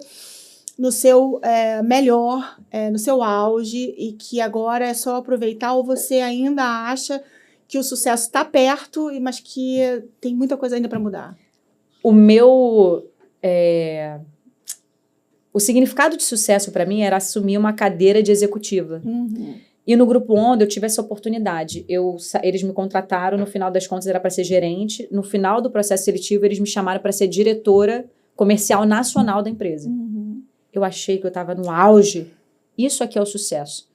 no seu melhor, no seu auge, e que agora é só aproveitar, ou você ainda acha que o sucesso está perto, mas que tem muita coisa ainda para mudar? O meu. O significado de sucesso para mim era assumir uma cadeira de executiva. Uhum. E no Grupo Onda eu tive essa oportunidade. Eles me contrataram, no final das contas era para ser gerente. No final do processo seletivo, eles me chamaram para ser diretora comercial nacional da empresa. Uhum. Eu achei que eu estava no auge. Isso aqui é o sucesso.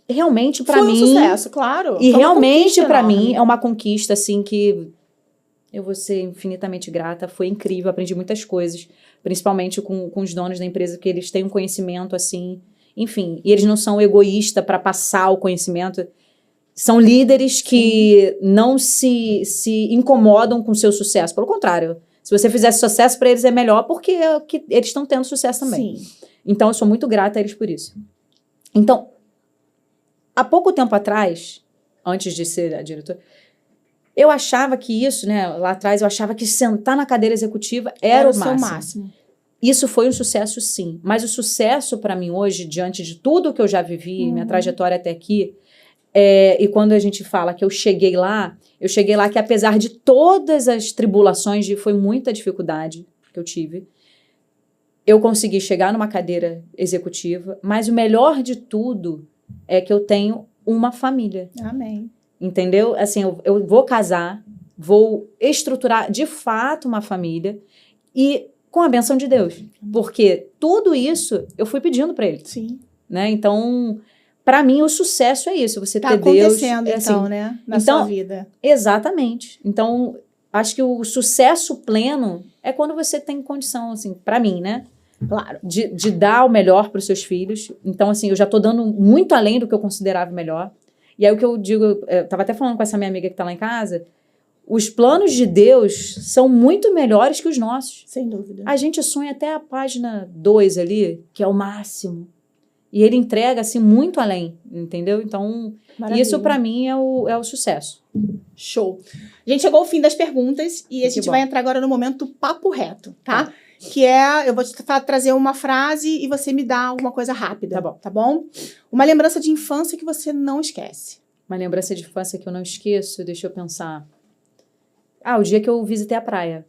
E realmente, para mim. Foi um sucesso, claro. E Foi uma realmente, conquista para enorme. mim, é uma conquista, assim, que eu vou ser infinitamente grata. Foi incrível, aprendi muitas coisas. Principalmente com os donos da empresa, que eles têm um conhecimento, assim... Enfim, e eles não são egoístas para passar o conhecimento. São líderes que não se incomodam com o seu sucesso. Pelo contrário, se você fizesse sucesso para eles é melhor, porque eles estão tendo sucesso também. Sim. Então, eu sou muito grata a eles por isso. Então, há pouco tempo atrás, antes de ser a diretora, eu achava que isso, né? Lá atrás, eu achava que sentar na cadeira executiva era o seu máximo. máximo. Isso foi um sucesso, sim. Mas o sucesso, para mim, hoje, diante de tudo que eu já vivi, minha trajetória até aqui, e quando a gente fala que eu cheguei lá que apesar de todas as tribulações, foi muita dificuldade que eu tive, eu consegui chegar numa cadeira executiva, mas o melhor de tudo é que eu tenho uma família. Amém. Entendeu? Assim, eu vou casar, vou estruturar de fato uma família e com a bênção de Deus. Porque tudo isso eu fui pedindo para ele. Sim. Né? Então, para mim, o sucesso é isso. Você Tá ter Deus. acontecendo, então, assim, né? Na então, sua vida. Exatamente. Então, acho que o sucesso pleno é quando você tem condição, assim, para mim, né? Claro. De dar o melhor para os seus filhos. Então, assim, eu já tô dando muito além do que eu considerava melhor. E aí o que eu digo, eu tava até falando com essa minha amiga que tá lá em casa, os planos de Deus são muito melhores que os nossos. Sem dúvida. A gente sonha até a página 2 ali, que é o máximo. E ele entrega, assim, muito além, entendeu? Então, Maravilha. isso para mim é o sucesso. Show. A gente chegou ao fim das perguntas e a Que gente bom. vai entrar agora no momento papo reto, tá? Que é, eu vou te trazer uma frase e você me dá alguma coisa rápida. Tá bom. Tá bom? Uma lembrança de infância que você não esquece. Uma lembrança de infância que eu não esqueço, deixa eu pensar. O dia que eu visitei a praia.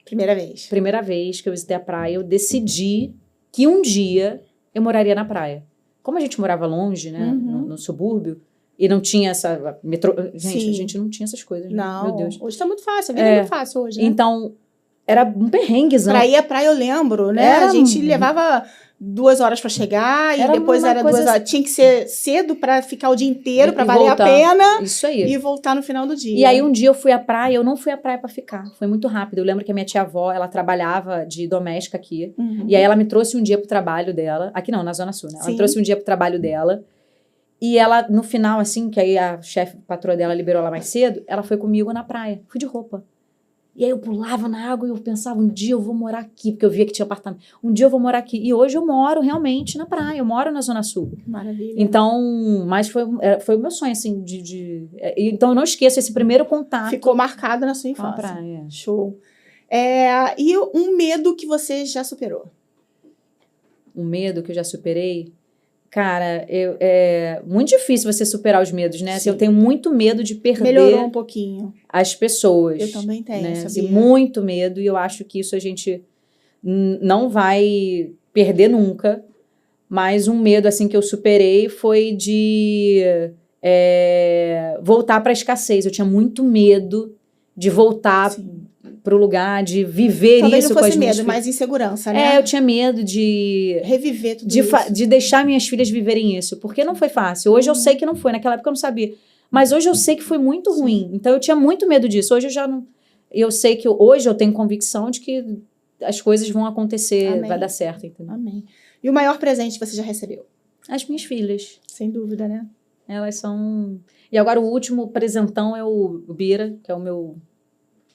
Primeira vez. Primeira vez que eu visitei a praia, eu decidi que um dia eu moraria na praia. Como a gente morava longe, né, no subúrbio, e não tinha essa Gente, Sim. a gente não tinha essas coisas, né? Não. Meu Deus. Hoje tá muito fácil. A vida é muito fácil hoje, né? Então, era um perrenguezão. Pra ir à praia, eu lembro, né? Era A gente levava 2 horas pra chegar e Era depois uma era coisa 2 horas. Tinha que ser cedo pra ficar o dia inteiro, pra E valer voltar. a pena Isso aí. e voltar no final do dia. E aí, um dia eu fui à praia, eu não fui à praia pra ficar. Foi muito rápido. Eu lembro que a minha tia-avó, ela trabalhava de doméstica aqui. Uhum. E aí, ela me trouxe um dia pro trabalho dela. Aqui não, na Zona Sul, né? Ela Sim. me trouxe um dia pro trabalho dela. E ela, no final, assim, que aí a chefe, patroa dela, liberou ela mais cedo, ela foi comigo na praia. Fui de roupa. E aí eu pulava na água e eu pensava, um dia eu vou morar aqui, porque eu via que tinha apartamento. Um dia eu vou morar aqui. E hoje eu moro realmente na praia, eu moro na Zona Sul. Maravilha. Então, mas foi o meu sonho, assim, então eu não esqueço esse primeiro contato Ficou marcado na sua com a infância. praia. Show. E um medo que você já superou? Um medo que eu já superei. Cara, é muito difícil você superar os medos, né? Assim, Sim. eu tenho muito medo de perder Melhorou um pouquinho. as pessoas. Eu também tenho, né? sabia? Assim, muito medo, e eu acho que isso a gente não vai perder nunca. Mas um medo, assim, que eu superei foi de voltar para a escassez. Eu tinha muito medo de voltar para o lugar, de viver Talvez isso não com as fosse minhas medo, filhas. mas insegurança, né? Eu tinha medo de Reviver tudo isso. de deixar minhas filhas viverem isso, porque não foi fácil. Hoje eu sei que não foi, naquela época eu não sabia. Mas hoje eu sei que foi muito ruim. Então eu tinha muito medo disso. Hoje eu já não. Eu sei que hoje eu tenho convicção de que as coisas vão acontecer, Amém. vai dar certo, entendeu? Amém. E o maior presente que você já recebeu? As minhas filhas. Sem dúvida, né? Elas são. E agora o último presentão é o Bira, que é o meu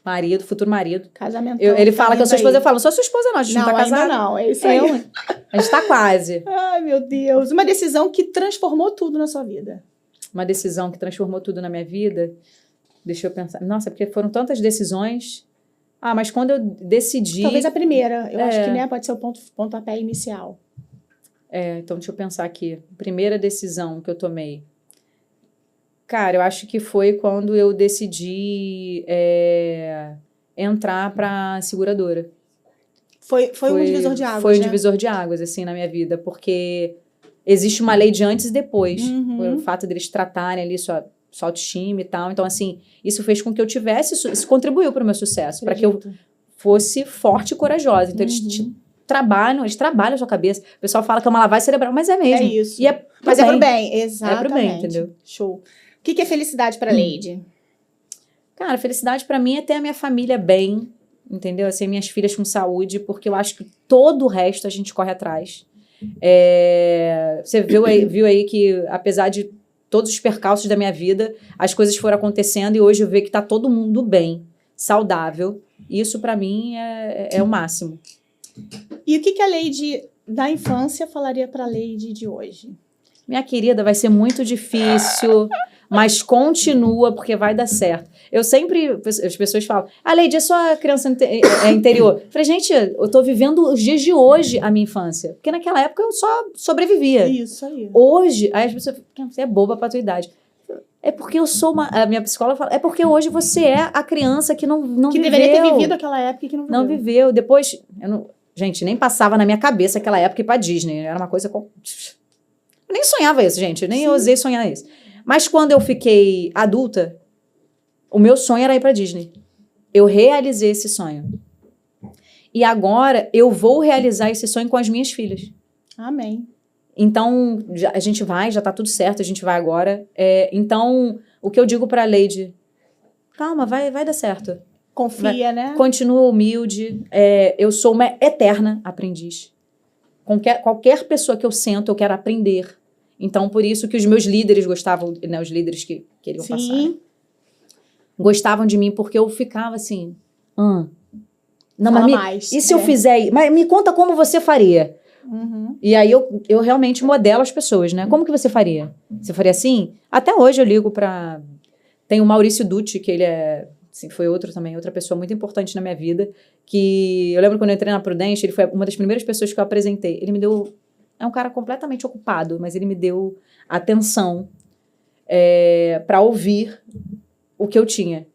marido, futuro marido. Casamento. Ele fala que eu sou esposa, eu falo, não sou sua esposa, não, a gente não tá ainda casado. não, é isso aí. A gente tá quase. Ai, meu Deus. Uma decisão que transformou tudo na sua vida. Uma decisão que transformou tudo na minha vida. Deixa eu pensar. Nossa, porque foram tantas decisões. Mas quando eu decidi. Talvez a primeira. Eu acho que, né, pode ser o pontapé inicial. Então deixa eu pensar aqui. Primeira decisão que eu tomei. Cara, eu acho que foi quando eu decidi entrar pra seguradora. Foi um divisor de águas, Foi um né? divisor de águas, assim, na minha vida. Porque existe uma lei de antes e depois. Uhum. O fato deles tratarem ali sua autoestima e tal. Então, assim, isso fez com que eu tivesse... Isso contribuiu para o meu sucesso. Para que eu fosse forte e corajosa. Então, eles trabalham a sua cabeça. O pessoal fala que é uma lavagem cerebral, mas é mesmo. É isso. E é Mas é pro bem, exatamente. É pro bem, entendeu? Show. O que é felicidade pra Leide? Cara, felicidade pra mim é ter a minha família bem, entendeu? Assim, minhas filhas com saúde, porque eu acho que todo o resto a gente corre atrás. Você viu aí que, apesar de todos os percalços da minha vida, as coisas foram acontecendo e hoje eu vejo que tá todo mundo bem, saudável. Isso pra mim é o máximo. E o que a Leide da infância falaria pra Leide de hoje? Minha querida, vai ser muito difícil, mas continua, porque vai dar certo. Eu sempre, as pessoas falam, Leide, é só criança interior. Eu falei, gente, eu tô vivendo os dias de hoje a minha infância. Porque naquela época eu só sobrevivia. Isso aí. Hoje, aí as pessoas falam, você é boba pra tua idade. É porque eu sou a minha psicóloga fala, é porque hoje você é a criança que não viveu. Que deveria ter vivido aquela época e que não viveu. Não viveu. Depois, gente, nem passava na minha cabeça aquela época ir pra Disney. Era uma coisa... Eu nem sonhava isso, gente. Nem ousei sonhar isso. Mas quando eu fiquei adulta, o meu sonho era ir pra Disney. Eu realizei esse sonho. E agora eu vou realizar esse sonho com as minhas filhas. Amém. Então, a gente vai, já tá tudo certo, a gente vai agora. Então, o que eu digo pra Leide, calma, vai dar certo. Confia, né? Continua humilde. Eu sou uma eterna aprendiz. Qualquer pessoa que eu sento, eu quero aprender. Então, por isso que os meus líderes gostavam, né, os líderes que queriam passar, gostavam de mim, porque eu ficava assim... Não, mas e se eu fizer... Mas me conta como você faria. E aí eu realmente modelo as pessoas, né? Como que você faria? Você faria assim? Até hoje eu ligo para... Tem o Maurício Dutti, que ele assim, foi outra pessoa muito importante na minha vida, que eu lembro quando eu entrei na Prudente, ele foi uma das primeiras pessoas que eu apresentei. Ele me deu... É um cara completamente ocupado, mas ele me deu atenção para ouvir o que eu tinha.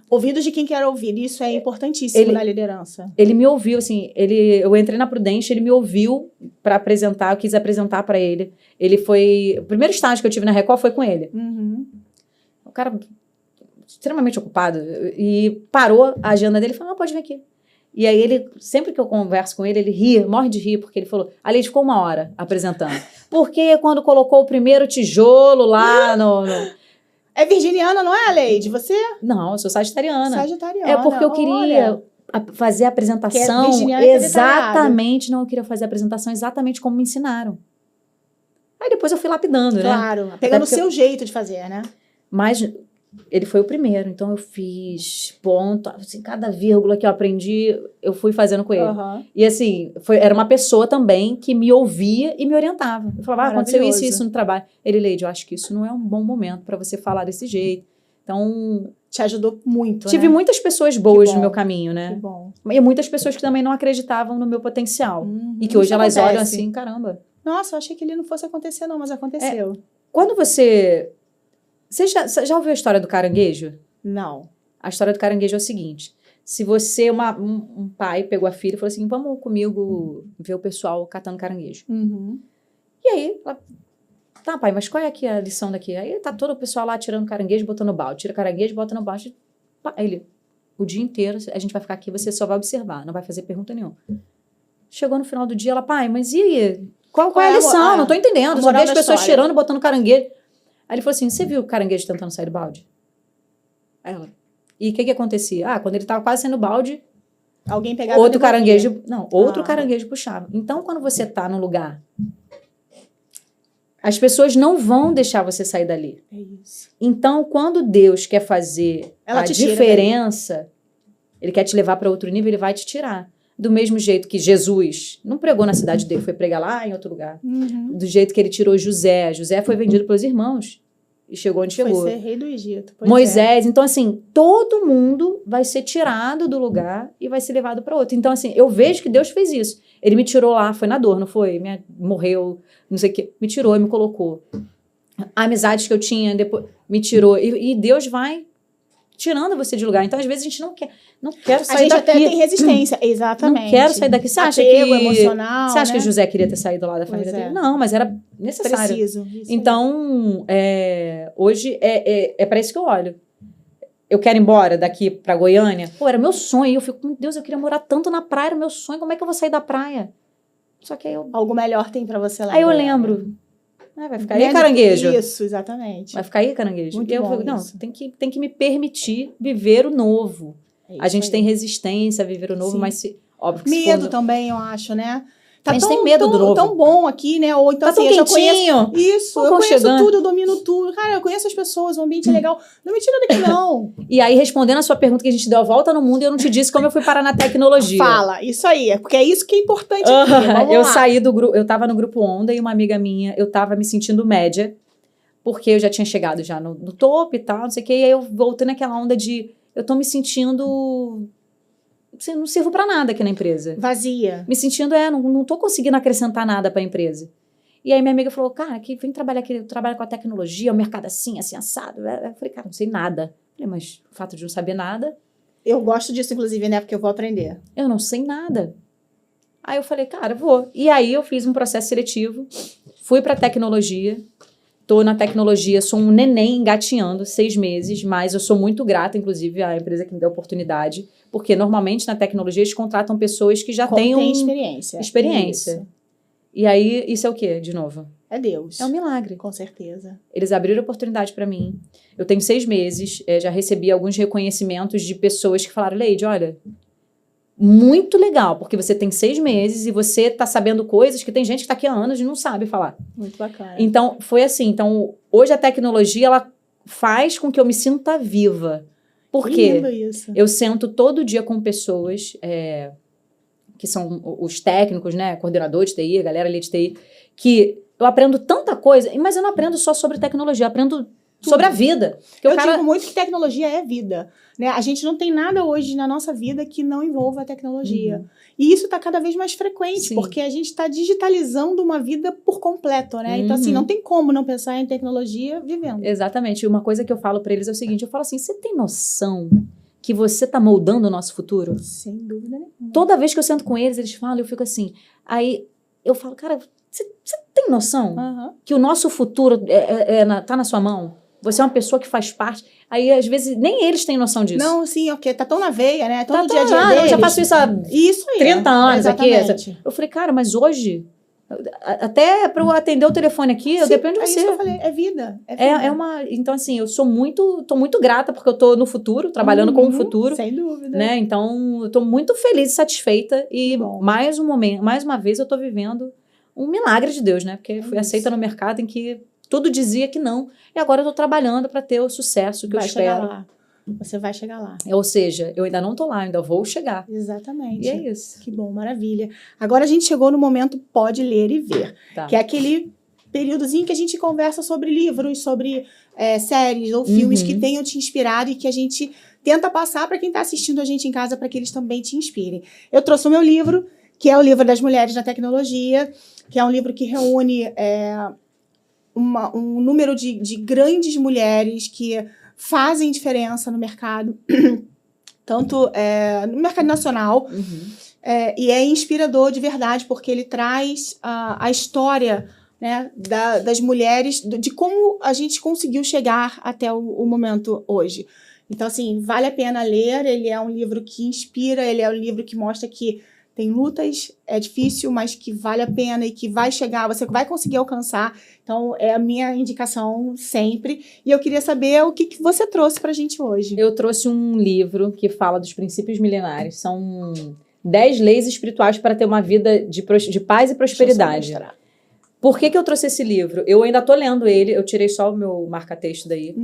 Ouvidos de quem quer ouvir, isso é importantíssimo na liderança. Ele me ouviu, assim, eu entrei na Prudente, ele me ouviu para apresentar, eu quis apresentar para ele. Ele foi... O primeiro estágio que eu tive na Record foi com ele. O cara extremamente ocupado, e parou a agenda dele e falou, pode vir aqui. E aí ele, sempre que eu converso com ele, ele ri, morre de rir, porque ele falou, a Leide ficou 1 hora apresentando. Porque quando colocou o primeiro tijolo lá no... É virginiana, não é, Leide? Você? Não, eu sou sagitariana. Sagitariana. É porque eu queria fazer a apresentação exatamente, não, eu queria fazer a apresentação exatamente como me ensinaram. Aí depois eu fui lapidando, né? Claro, pegando o seu jeito de fazer, né? Mas ele foi o primeiro, então eu fiz ponto, assim, cada vírgula que eu aprendi, eu fui fazendo com ele. E assim, era uma pessoa também que me ouvia e me orientava. Eu falava, aconteceu isso e isso no trabalho. Ele, Leide, eu acho que isso não é um bom momento para você falar desse jeito. Então... Te ajudou muito, Tive muitas pessoas boas no meu caminho, né? Que bom. E muitas pessoas que também não acreditavam no meu potencial. E que hoje elas olham assim, caramba. Nossa, eu achei que ele não fosse acontecer não, mas aconteceu. Quando você já ouviu a história do caranguejo? Não. A história do caranguejo é o seguinte. Se você, um pai pegou a filha e falou assim, vamos comigo ver o pessoal catando caranguejo. E aí, ela, tá, pai, mas qual é aqui a lição daqui? Aí tá todo o pessoal lá tirando caranguejo, botando no balde. Tira caranguejo, bota no balde. Ele, o dia inteiro, a gente vai ficar aqui, você só vai observar, não vai fazer pergunta nenhuma. Chegou no final do dia, ela, pai, mas e aí? Qual é a lição? Não tô entendendo. Só vi as pessoas tirando, botando caranguejo. Aí ele falou assim, você viu o caranguejo tentando sair do balde? Aí ela, e o que acontecia? Quando ele tava quase saindo do balde, alguém pegava outro caranguejo, outro caranguejo puxava. Então, quando você tá num lugar, as pessoas não vão deixar você sair dali. É isso. Então, quando Deus quer fazer a diferença, ele quer te levar para outro nível, ele vai te tirar. Do mesmo jeito que Jesus não pregou na cidade dele, foi pregar lá em outro lugar. Do jeito que ele tirou José. José foi vendido pelos irmãos e chegou onde chegou. Foi ser rei do Egito. Moisés. Então, assim, todo mundo vai ser tirado do lugar e vai ser levado para outro. Então, assim, eu vejo que Deus fez isso. Ele me tirou lá, foi na dor, não foi? Morreu, não sei o quê. Me tirou e me colocou. Amizades que eu tinha, depois me tirou. E Deus vai tirando você de lugar. Então, às vezes, a gente não quer sair daqui. A gente até tem resistência, exatamente. Não quero sair daqui. Você acha emocional, você acha que José queria ter saído lá da família dele? Não, mas era necessário. Preciso. Então, hoje é para isso que eu olho. Eu quero ir embora daqui para Goiânia. Pô, era meu sonho. Eu fico, meu Deus, eu queria morar tanto na praia, era meu sonho. Como é que eu vou sair da praia? Só que aí algo melhor tem para você lá. Aí eu lembro. Vai ficar aí, caranguejo. Isso, exatamente. Vai ficar aí, caranguejo. Muito e eu fico, não, tem que me permitir viver o novo. A gente tem resistência a viver o novo, mas óbvio que medo também, eu acho, né? A gente tem medo do novo. Tão bom aqui, né? Ou então, tá tão quentinho. Isso, eu conheço tudo, eu domino tudo. Cara, eu conheço as pessoas, o ambiente é legal. Não me tira daqui, não. E aí, respondendo a sua pergunta, que a gente deu a volta no mundo e eu não te disse como eu fui parar na tecnologia. Fala, isso aí, porque é isso que é importante aqui. Eu saí do grupo, eu tava no grupo Onda e uma amiga minha, eu tava me sentindo média, porque eu já tinha chegado já no topo e tal, não sei o quê, e aí eu voltei naquela onda de, eu tô me sentindo... não sirvo para nada aqui na empresa. Vazia. Me sentindo, não tô conseguindo acrescentar nada para a empresa. E aí minha amiga falou, cara, vem trabalhar aqui, eu trabalho com a tecnologia, o mercado assim, assado. Eu falei, cara, não sei nada. Eu falei, mas o fato de não saber nada... Eu gosto disso, inclusive, né, porque eu vou aprender. Eu não sei nada. Aí eu falei, cara, vou. E aí eu fiz um processo seletivo, fui para tecnologia, tô na tecnologia, sou um neném engatinhando, 6 meses, mas eu sou muito grata, inclusive, à empresa que me deu a oportunidade, porque normalmente na tecnologia eles contratam pessoas que já têm experiência. Isso. E aí, isso é o quê, de novo? É Deus. É um milagre. Com certeza. Eles abriram oportunidade para mim. Eu tenho 6 meses, já recebi alguns reconhecimentos de pessoas que falaram, Leide, olha, muito legal, porque você tem 6 meses e você tá sabendo coisas que tem gente que tá aqui há anos e não sabe falar. Muito bacana. Então, foi assim. Então, hoje a tecnologia, ela faz com que eu me sinta viva. Por quê? Lindo isso. Eu sento todo dia com pessoas que são os técnicos, né? Coordenadores de TI, a galera ali de TI, que eu aprendo tanta coisa, mas eu não aprendo só sobre tecnologia, eu aprendo sobre a vida. Eu digo muito que tecnologia é vida, né? A gente não tem nada hoje na nossa vida que não envolva a tecnologia. E isso está cada vez mais frequente, Sim. porque a gente está digitalizando uma vida por completo, né? Então, assim, não tem como não pensar em tecnologia vivendo. Exatamente. E uma coisa que eu falo para eles é o seguinte, eu falo assim, você tem noção que você tá moldando o nosso futuro? Sem dúvida nenhuma. Toda vez que eu sento com eles, eles falam, eu fico assim. Aí eu falo, cara, você tem noção que o nosso futuro tá na sua mão? Você é uma pessoa que faz parte. Aí, às vezes, nem eles têm noção disso. Não, sim, ok. Tá tão na veia, né? Tão Tá no dia a dia lá, deles. eu já faço isso há Isso aí, 30 anos exatamente. aqui. Eu falei, cara, mas hoje, até para eu atender o telefone aqui, eu Sim, dependo de é você. isso que eu falei, é vida. É vida. Então, assim, eu tô muito grata porque eu tô no futuro, trabalhando com o futuro. Sem dúvida. Né? Então, eu tô muito feliz e satisfeita. E Bom. mais uma vez, eu tô vivendo um milagre de Deus, né? Porque fui aceita no mercado em que tudo dizia que não. E agora eu tô trabalhando para ter o sucesso que eu espero. Chegar lá. Você vai chegar lá. Ou seja, eu ainda não tô lá, ainda vou chegar. Exatamente. E é isso. Que bom, maravilha. Agora a gente chegou no momento pode ler e ver. Tá. Que é aquele períodozinho que a gente conversa sobre livros, sobre séries ou filmes que tenham te inspirado e que a gente tenta passar para quem está assistindo a gente em casa para que eles também te inspirem. Eu trouxe o meu livro, que é o livro das Mulheres na Tecnologia, que é um livro que reúne um número de grandes mulheres que fazem diferença no mercado, tanto no mercado nacional, e é inspirador de verdade, porque ele traz a história, né, das mulheres, de como a gente conseguiu chegar até o momento hoje. Então, assim, vale a pena ler, ele é um livro que inspira, ele é um livro que mostra que tem lutas, é difícil, mas que vale a pena e que vai chegar, você vai conseguir alcançar. Então, é a minha indicação sempre. E eu queria saber o que você trouxe pra gente hoje. Eu trouxe um livro que fala dos princípios milenares. São 10 leis espirituais para ter uma vida de paz e prosperidade. Por que eu trouxe esse livro? Eu ainda tô lendo ele, eu tirei só o meu marca-texto daí.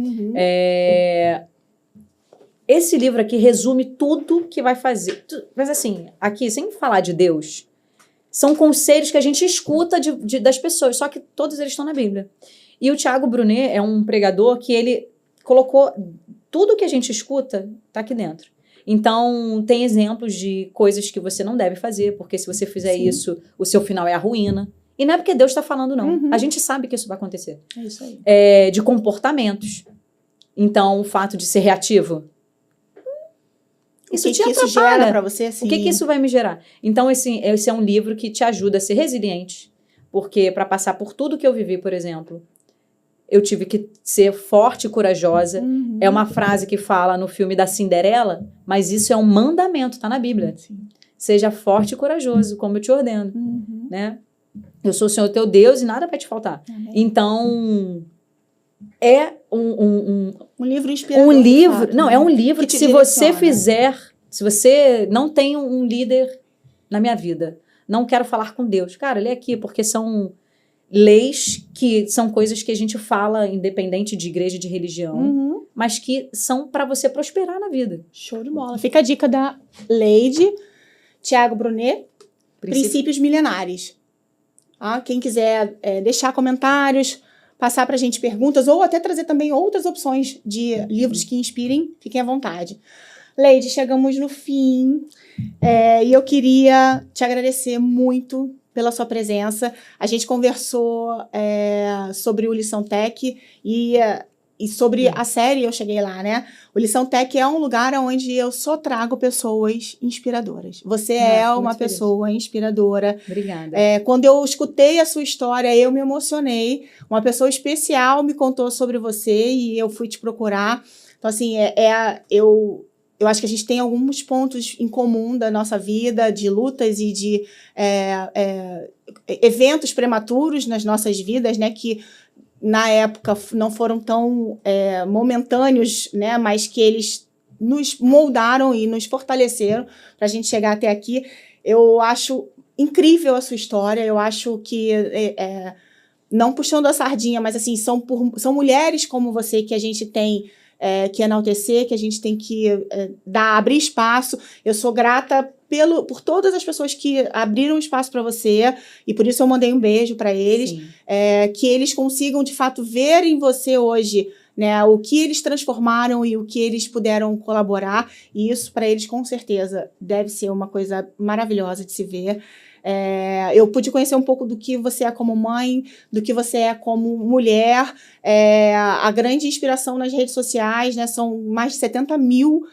Esse livro aqui resume tudo que vai fazer. Mas assim, aqui, sem falar de Deus, são conselhos que a gente escuta das pessoas, só que todos eles estão na Bíblia. E o Tiago Brunet é um pregador que ele colocou tudo que a gente escuta, tá aqui dentro. Então, tem exemplos de coisas que você não deve fazer, porque se você fizer isso, o seu final é a ruína. E não é porque Deus está falando, não. A gente sabe que isso vai acontecer. É isso aí. De comportamentos. Então, o fato de ser reativo. Isso te atrapalha. Isso gera pra você, assim? O que isso vai me gerar? Então, esse é um livro que te ajuda a ser resiliente. Porque para passar por tudo que eu vivi, por exemplo, eu tive que ser forte e corajosa. É uma frase que fala no filme da Cinderela, mas isso é um mandamento, tá na Bíblia. Sim. Seja forte e corajoso, como eu te ordeno. Né? Eu sou o Senhor teu Deus e nada vai te faltar. Amém. Então, é um livro inspirador. Um livro, fato, não, é um livro que se você direciona. se você não tem um líder na minha vida, não quero falar com Deus, cara, lê aqui, porque são leis que são coisas que a gente fala independente de igreja, de religião, mas que são para você prosperar na vida. Show de bola. Fica a dica da Leide, Tiago Brunet, Princípios Milenares. Quem quiser deixar comentários, passar pra gente perguntas, ou até trazer também outras opções de livros que inspirem, fiquem à vontade. Leide, chegamos no fim, e eu queria te agradecer muito pela sua presença. A gente conversou sobre o Lição Tech e sobre a série Eu Cheguei Lá, né? O Lição Tech é um lugar onde eu só trago pessoas inspiradoras. Você é uma pessoa inspiradora. Obrigada. Quando eu escutei a sua história, eu me emocionei. Uma pessoa especial me contou sobre você e eu fui te procurar. Então, assim, eu eu acho que a gente tem alguns pontos em comum da nossa vida, de lutas e de eventos prematuros nas nossas vidas, né, que na época não foram tão momentâneos, né, mas que eles nos moldaram e nos fortaleceram para a gente chegar até aqui. Eu acho incrível a sua história, eu acho que, não puxando a sardinha, mas assim, são mulheres como você que a gente tem que enaltecer, que a gente tem que abrir espaço. Eu sou grata por todas as pessoas que abriram espaço para você, e por isso eu mandei um beijo para eles, que eles consigam, de fato, ver em você hoje, né, o que eles transformaram e o que eles puderam colaborar, e isso para eles, com certeza, deve ser uma coisa maravilhosa de se ver. Eu pude conhecer um pouco do que você é como mãe, do que você é como mulher. A grande inspiração nas redes sociais, né, são mais de 70 mil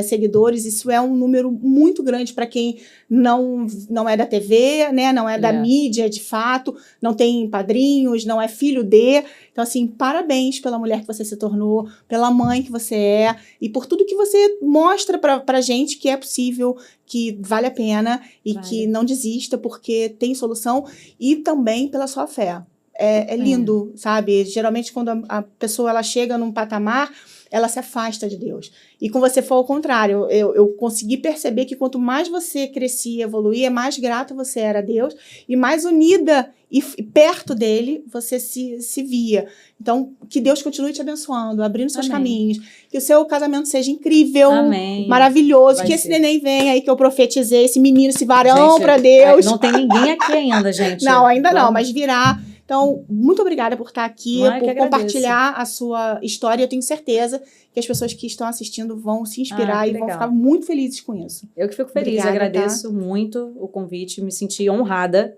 seguidores. Isso é um número muito grande para quem não é da TV, né, não é da mídia, de fato, não tem padrinhos, não é filho de. Então, assim, parabéns pela mulher que você se tornou, pela mãe que você é e por tudo que você mostra pra gente que é possível, que vale a pena e que não desista, porque tem solução, e também pela sua fé. É lindo, sabe? Geralmente, quando a pessoa ela chega num patamar, ela se afasta de Deus. E com você foi ao contrário. Eu consegui perceber que quanto mais você crescia, evoluía, mais grata você era a Deus e mais unida e perto dele você se via. Então, que Deus continue te abençoando, abrindo seus caminhos. Que o seu casamento seja incrível, maravilhoso. Que esse neném venha aí que eu profetizei, esse menino, esse varão para Deus. Não tem ninguém aqui ainda, gente. Não, ainda não, mas virá. Então, muito obrigada por estar aqui, por compartilhar a sua história. Eu tenho certeza que as pessoas que estão assistindo vão se inspirar e vão ficar muito felizes com isso. Eu que fico feliz, agradeço muito o convite, me senti honrada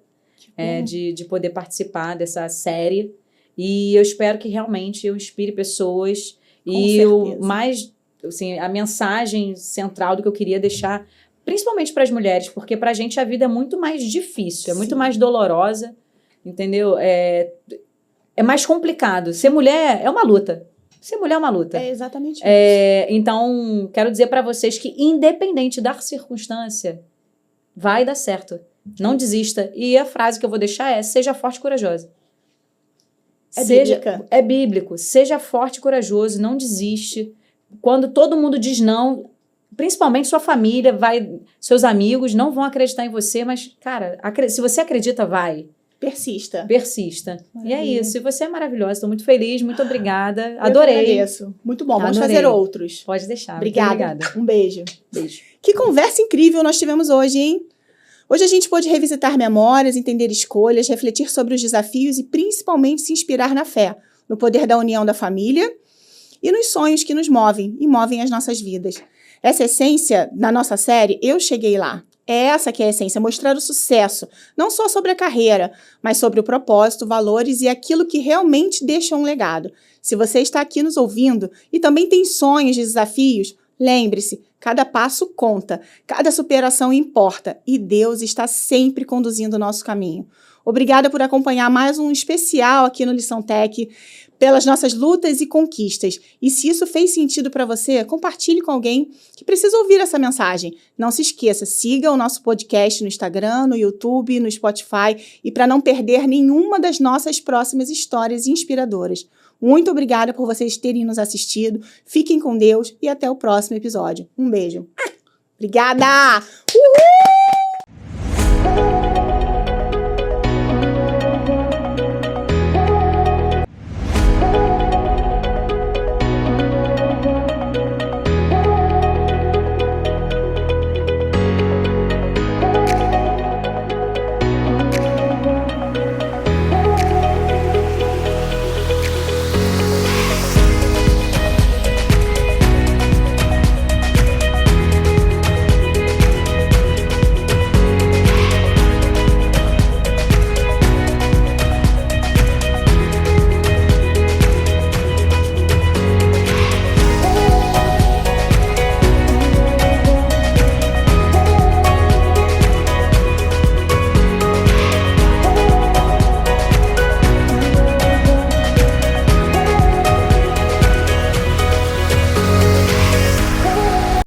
de poder participar dessa série. E eu espero que realmente eu inspire pessoas. Assim, a mensagem central do que eu queria deixar, principalmente para as mulheres, porque para a gente a vida é muito mais difícil, é muito mais dolorosa. Entendeu? É mais complicado. Ser mulher é uma luta. Ser mulher é uma luta. É exatamente isso. Então, quero dizer para vocês que, independente da circunstância, vai dar certo. Não desista. E a frase que eu vou deixar é: seja forte e corajosa. Bíblica. É bíblico. Seja forte e corajoso, não desiste. Quando todo mundo diz não, principalmente sua família, seus amigos não vão acreditar em você, mas, cara, se você acredita, vai. Persista. Maravilha. E é isso. E você é maravilhosa. Estou muito feliz. Muito obrigada. Adorei. Eu agradeço. Muito bom. Vamos fazer outros. Pode deixar. Obrigada. Um beijo. Beijo. Que conversa incrível nós tivemos hoje, hein? Hoje a gente pôde revisitar memórias, entender escolhas, refletir sobre os desafios e principalmente se inspirar na fé, no poder da união da família e nos sonhos que nos movem e movem as nossas vidas. Essa essência, na nossa série, Eu Cheguei Lá. É essa que é a essência, mostrar o sucesso, não só sobre a carreira, mas sobre o propósito, valores e aquilo que realmente deixa um legado. Se você está aqui nos ouvindo e também tem sonhos e desafios, lembre-se, cada passo conta, cada superação importa e Deus está sempre conduzindo o nosso caminho. Obrigada por acompanhar mais um especial aqui no Lição Tech, pelas nossas lutas e conquistas. E se isso fez sentido para você, compartilhe com alguém que precisa ouvir essa mensagem. Não se esqueça, siga o nosso podcast no Instagram, no YouTube, no Spotify e para não perder nenhuma das nossas próximas histórias inspiradoras. Muito obrigada por vocês terem nos assistido. Fiquem com Deus e até o próximo episódio. Um beijo. Obrigada!